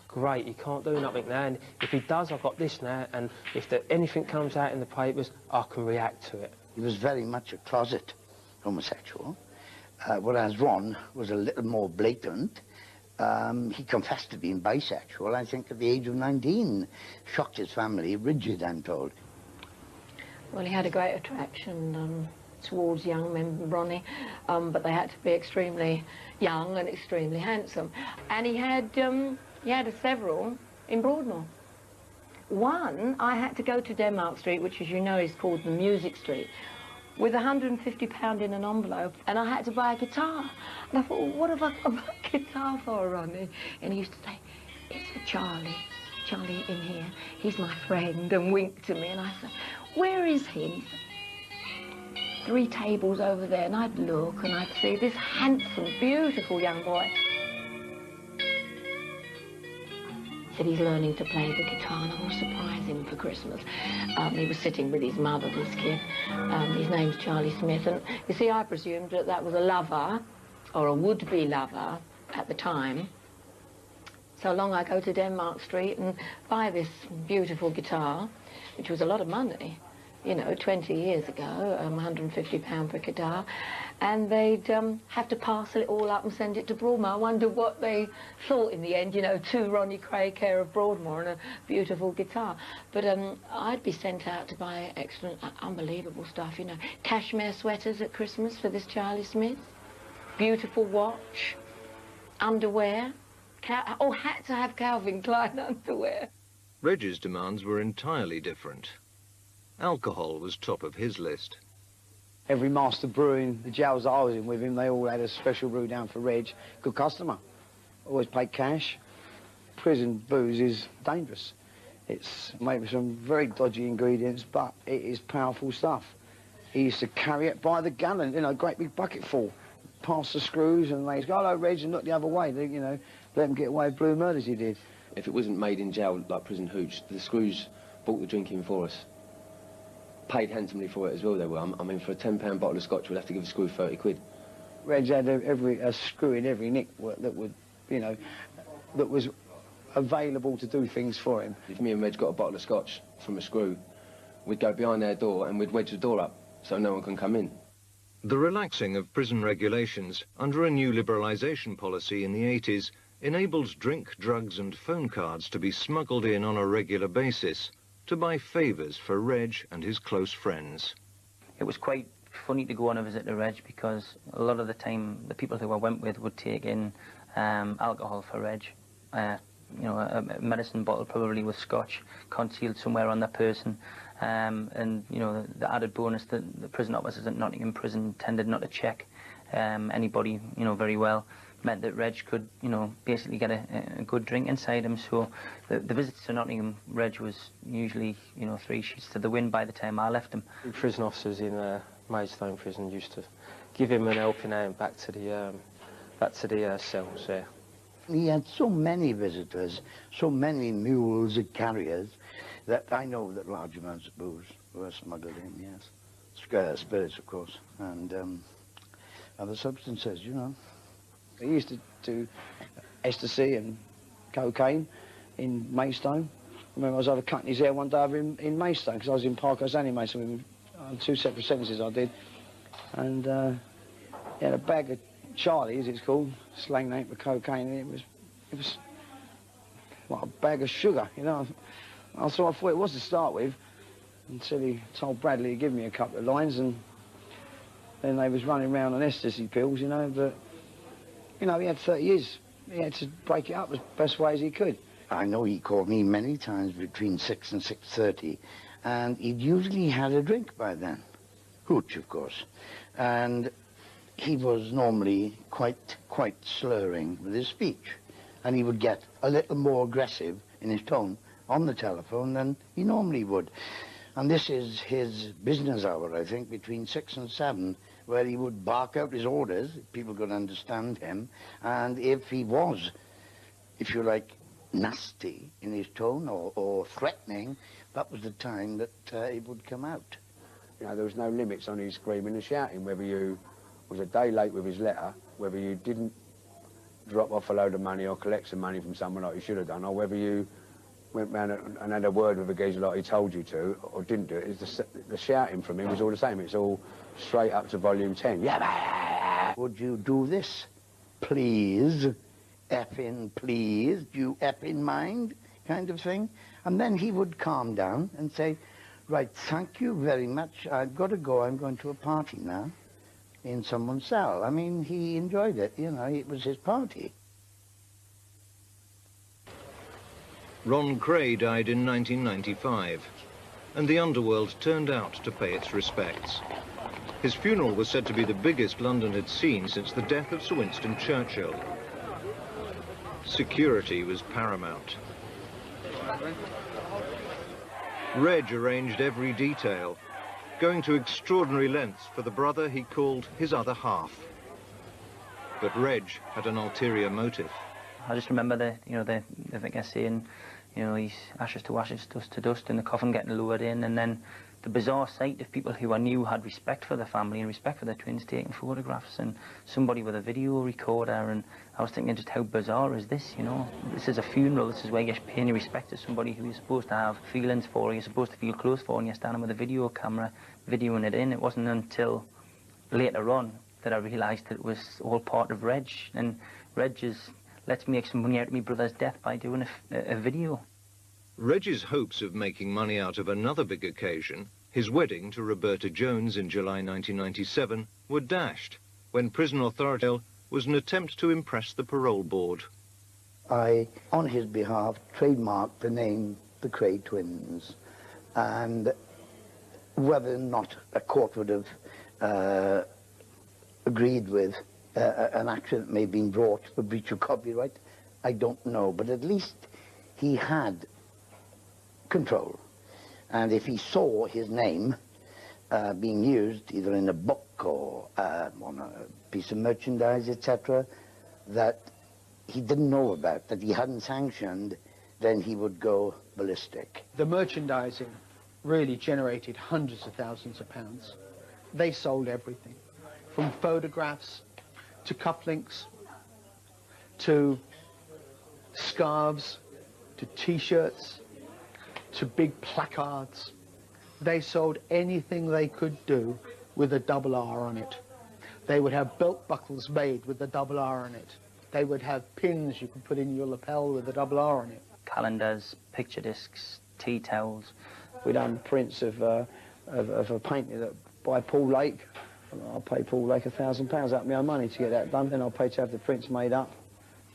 Great, he can't do nothing now, and if he does, I've got this now, and if anything comes out in the papers, I can react to it. He was very much a closet homosexual, whereas Ron was a little more blatant. He confessed to being bisexual, I think, at the age of 19. Shocked his family, rigid, I'm told. Well, he had a great attraction towards young men, Ronnie, but they had to be extremely young and extremely handsome. And he had several in Broadmoor. One, I had to go to Denmark Street, which, as you know, is called the Music Street. with £150 in an envelope, and I had to buy a guitar. And I thought, well, what have I got a guitar for, Ronnie? And he used to say, it's for Charlie. Charlie in here, he's my friend, and wink to me. And I said, where is he? And he said, 3 tables over there. And I'd look and I'd see this handsome, beautiful young boy. Said he's learning to play the guitar, and I want to surprise him for Christmas. He was sitting with his mother, this kid. His name's Charlie Smith, and you see, I presumed that that was a lover, or a would-be lover at the time. So along I go to Denmark Street and buy this beautiful guitar, which was a lot of money, you know, 20 years ago, £150 for a guitar, and they'd have to parcel it all up and send it to Broadmoor. I wonder what they thought in the end, you know, to Ronnie Kray, care of Broadmoor, and a beautiful guitar. But I'd be sent out to buy excellent, unbelievable stuff, you know, cashmere sweaters at Christmas for this Charlie Smith, beautiful watch, underwear, had to have Calvin Klein underwear. Reggie's demands were entirely different. Alcohol was top of his list. Every master brewer in the jails I was in with him, they all had a special brew down for Reg. Good customer. Always paid cash. Prison booze is dangerous. It's made with some very dodgy ingredients, but it is powerful stuff. He used to carry it by the gallon, you know, a great big bucket full. Past the screws, and they'd go, hello, Reg, and look the other way. They, you know, let him get away with blue murders he did. If it wasn't made in jail, like prison hooch, the screws bought the drinking for us. Paid handsomely for it as well, they were. I mean, for a £10 bottle of scotch, we'd have to give a screw 30 quid. Reg had a screw in every nick that would, you know, that was available to do things for him. If me and Reg got a bottle of scotch from a screw, we'd go behind their door and we'd wedge the door up so no one can come in. The relaxing of prison regulations under a new liberalisation policy in the 80s enabled drink, drugs and phone cards to be smuggled in on a regular basis to buy favours for Reg and his close friends. It was quite funny to go on a visit to Reg because a lot of the time the people who I went with would take in alcohol for Reg. You know, a medicine bottle probably with scotch concealed somewhere on that person. And, you know, the added bonus that the prison officers at Nottingham Prison tended not to check anybody, you know, very well, meant that Reg could, you know, basically get a good drink inside him. So the visits to Nottingham, Reg was usually, you know, 3 sheets to the wind by the time I left him. The prison officers in Maidstone Prison used to give him an helping hand back to the cells there. He had so many visitors, so many mules and carriers, that I know that large amounts of booze were smuggled in, yes. Spirits, of course, and other substances, you know. He used to do ecstasy and cocaine in Maidstone. I remember I was over cutting his hair one day over in Maidstone, because I was in Parkhurst and in Maidstone with him, on 2 separate sentences I did. And he had a bag of Charlie, as it's called, slang name for cocaine, and it was like a bag of sugar, you know. I thought it was to start with, until he told Bradley he'd give me a couple of lines, and then they was running around on ecstasy pills, you know, but, you know, he had 30 years. He had to break it up as best way as he could. I know he called me many times between 6 and 6:30, and he'd usually had a drink by then. Hooch, of course. And he was normally quite slurring with his speech, and he would get a little more aggressive in his tone on the telephone than he normally would. And this is his business hour, I think, between 6 and 7, where he would bark out his orders, if people could understand him, and if he was, if you like, nasty in his tone or threatening, that was the time that it would come out. You know, there was no limits on his screaming and shouting, whether you was a day late with his letter, whether you didn't drop off a load of money or collect some money from someone like you should have done, or whether you went round and had a word with a geezer like he told you to, or didn't do it. The shouting from him was all the same. It's all straight up to volume 10. Yeah. Would you do this, please? Effing please? Do you effing mind? Kind of thing. And then he would calm down and say, right, thank you very much. I've got to go. I'm going to a party now in someone's cell. I mean, he enjoyed it. You know, it was his party. Ron Kray died in 1995, and the underworld turned out to pay its respects. His funeral was said to be the biggest London had seen since the death of Sir Winston Churchill. Security was paramount. Reg arranged every detail, going to extraordinary lengths for the brother he called his other half. But Reg had an ulterior motive. I just remember the vicar saying, he's ashes to ashes, dust to dust, and the coffin getting lowered in, and then the bizarre sight of people who I knew had respect for the family and respect for the twins taking photographs, and somebody with a video recorder, and I was thinking just how bizarre is this, This is a funeral, this is where you're paying respect to somebody who you're supposed to have feelings for, you're supposed to feel close for, and you're standing with a video camera videoing it in. It wasn't until later on that I realised that it was all part of Reg, and Reg lets me make some money out of my brother's death by doing a video. Reg's hopes of making money out of another big occasion, his wedding to Roberta Jones in July 1997, were dashed when prison authority was an attempt to impress the parole board. I, on his behalf, trademarked the name the Kray twins, and whether or not a court would have agreed with an action that may have been brought for breach of copyright, I don't know, but at least he had control, and if he saw his name being used either in a book or on a piece of merchandise, etc., that he didn't know about, that he hadn't sanctioned, then he would go ballistic. The merchandising really generated hundreds of thousands of pounds. They sold everything, from photographs to cufflinks to scarves to T-shirts to big placards. They sold anything they could do with a double R on it. They would have belt buckles made with a double R on it. They would have pins you could put in your lapel with a double R on it. Calendars, picture discs, tea towels. We done prints of a painting that by Paul Lake. I paid Paul Lake £1,000 out of my own money to get that done. Then I paid to have the prints made up.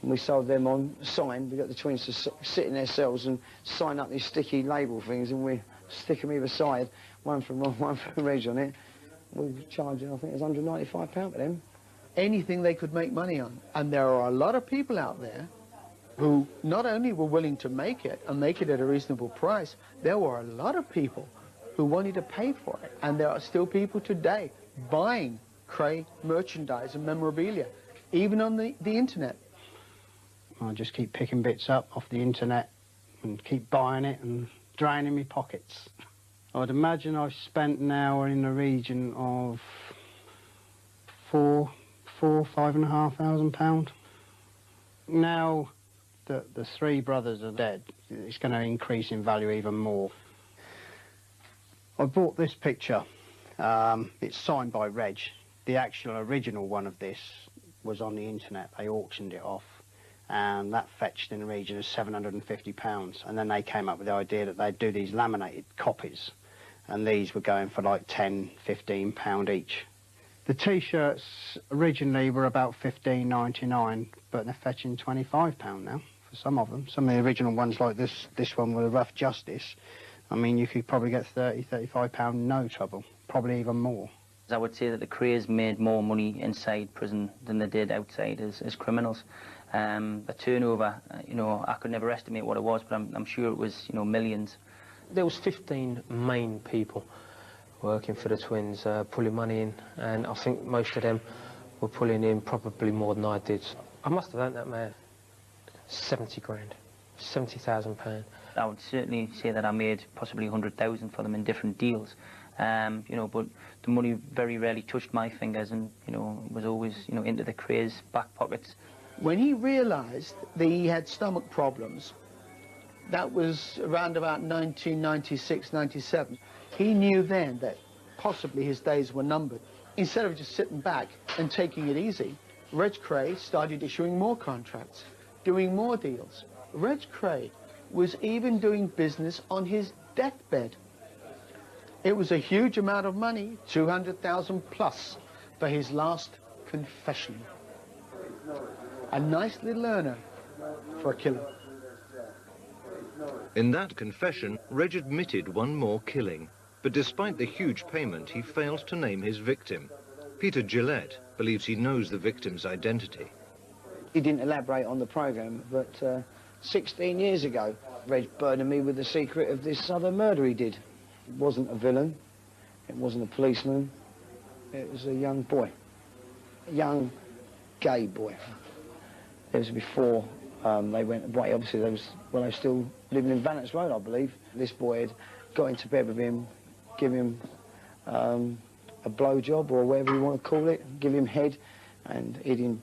And we sold them on signed. We got the twins to sit in their cells and sign up these sticky label things, and we stick them either side, one for Ron, one for Reg on it. We were charging, I think it was £195 for them. Anything they could make money on. And there are a lot of people out there who not only were willing to make it, and make it at a reasonable price, there were a lot of people who wanted to pay for it. And there are still people today buying Kray merchandise and memorabilia, even on the internet. I just keep picking bits up off the internet and keep buying it and draining my pockets. I'd imagine I've spent now in the region of £5,500. Now that the three brothers are dead, it's going to increase in value even more. I bought this picture. It's signed by Reg. The actual original one of this was on the internet. They auctioned it off, and that fetched in the region of £750. And then they came up with the idea that they'd do these laminated copies, and these were going for like £10, £15 each. The T-shirts originally were about £15.99, but they're fetching £25 now for some of them. Some of the original ones like this one with a Rough Justice, I mean, you could probably get £30, £35, no trouble, probably even more. I would say that the Krays made more money inside prison than they did outside as criminals. The turnover, I could never estimate what it was, but I'm sure it was, millions. There was 15 main people working for the twins, pulling money in, and I think most of them were pulling in probably more than I did. I must have earned that man 70 grand, £70,000. I would certainly say that I made possibly 100,000 for them in different deals. But the money very rarely touched my fingers, and was always into the Krays' back pockets. When he realised that he had stomach problems, that was around about 1996, 97. He knew then that possibly his days were numbered. Instead of just sitting back and taking it easy, Reg Kray started issuing more contracts, doing more deals. Reg Kray was even doing business on his deathbed. It was a huge amount of money, 200,000 plus, for his last confession. A nice little earner for a killer. In that confession, Reg admitted one more killing. But despite the huge payment, he fails to name his victim. Peter Gillette believes he knows the victim's identity. He didn't elaborate on the programme, but 16 years ago, Reg burdened me with the secret of this other murder he did. It wasn't a villain, it wasn't a policeman, it was a young boy, a young gay boy. It was before they went away. Obviously, they were still living in Vannocks Road, I believe. This boy had got into bed with him, give him a blowjob or whatever you want to call it, give him head, and he'd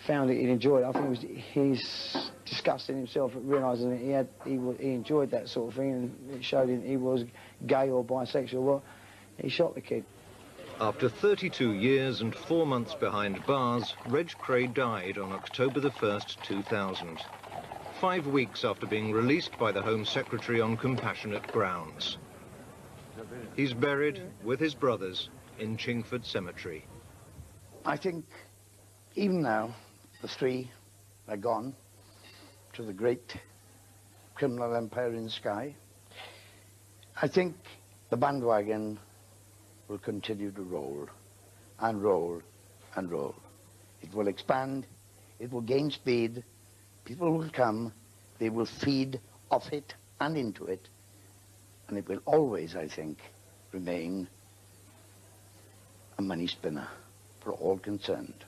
found it, he'd enjoyed it. I think he's disgusting himself at realising that he enjoyed that sort of thing, and it showed him he was gay or bisexual. Well, he shot the kid. After 32 years and 4 months behind bars, Reg Kray died on October the 1st, 2000. 5 weeks after being released by the Home Secretary on compassionate grounds. He's buried with his brothers in Chingford Cemetery. I think even now, the three are gone to the great criminal empire in the sky. I think the bandwagon will continue to roll and roll and roll. It will expand, it will gain speed, people will come, they will feed off it and into it, and it will always, I think, remain a money spinner for all concerned.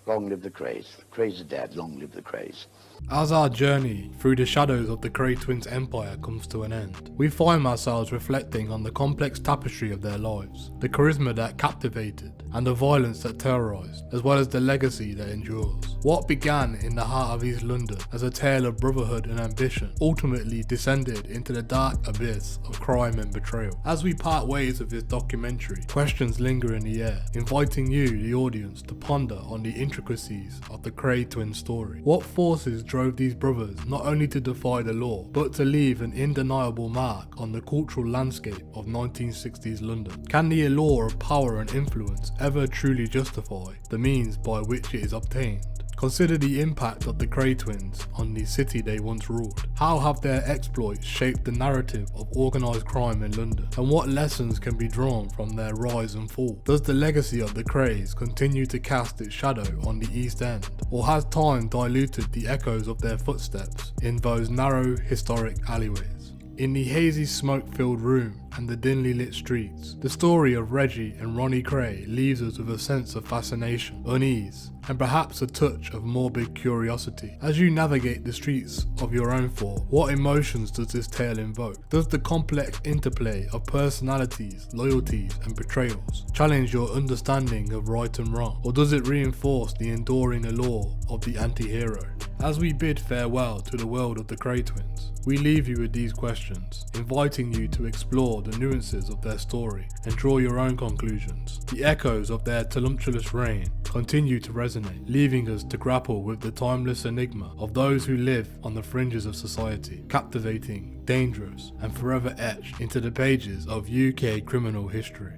Long live the Krays. The Krays are dead, long live the Krays. As our journey through the shadows of the Kray twins' empire comes to an end, we find ourselves reflecting on the complex tapestry of their lives, the charisma that captivated, and the violence that terrorized, as well as the legacy that endures. What began in the heart of East London as a tale of brotherhood and ambition ultimately descended into the dark abyss of crime and betrayal. As we part ways with this documentary, questions linger in the air, inviting you, the audience, to ponder on the intricacies of the Kray twin story. What forces drove these brothers not only to defy the law, but to leave an undeniable mark on the cultural landscape of 1960s London? Can the allure of power and influence ever truly justify the means by which it is obtained? Consider the impact of the Kray twins on the city they once ruled. How have their exploits shaped the narrative of organised crime in London? And what lessons can be drawn from their rise and fall? Does the legacy of the Krays continue to cast its shadow on the East End? Or has time diluted the echoes of their footsteps in those narrow historic alleyways? In the hazy smoke-filled room and the dimly lit streets, the story of Reggie and Ronnie Kray leaves us with a sense of fascination, unease, and perhaps a touch of morbid curiosity. As you navigate the streets of your own thought, what emotions does this tale invoke? Does the complex interplay of personalities, loyalties, and betrayals challenge your understanding of right and wrong? Or does it reinforce the enduring allure of the anti-hero? As we bid farewell to the world of the Kray twins, we leave you with these questions, inviting you to explore the nuances of their story and draw your own conclusions. The echoes of their tumultuous reign continue to resonate, leaving us to grapple with the timeless enigma of those who live on the fringes of society, captivating, dangerous, and forever etched into the pages of UK criminal history.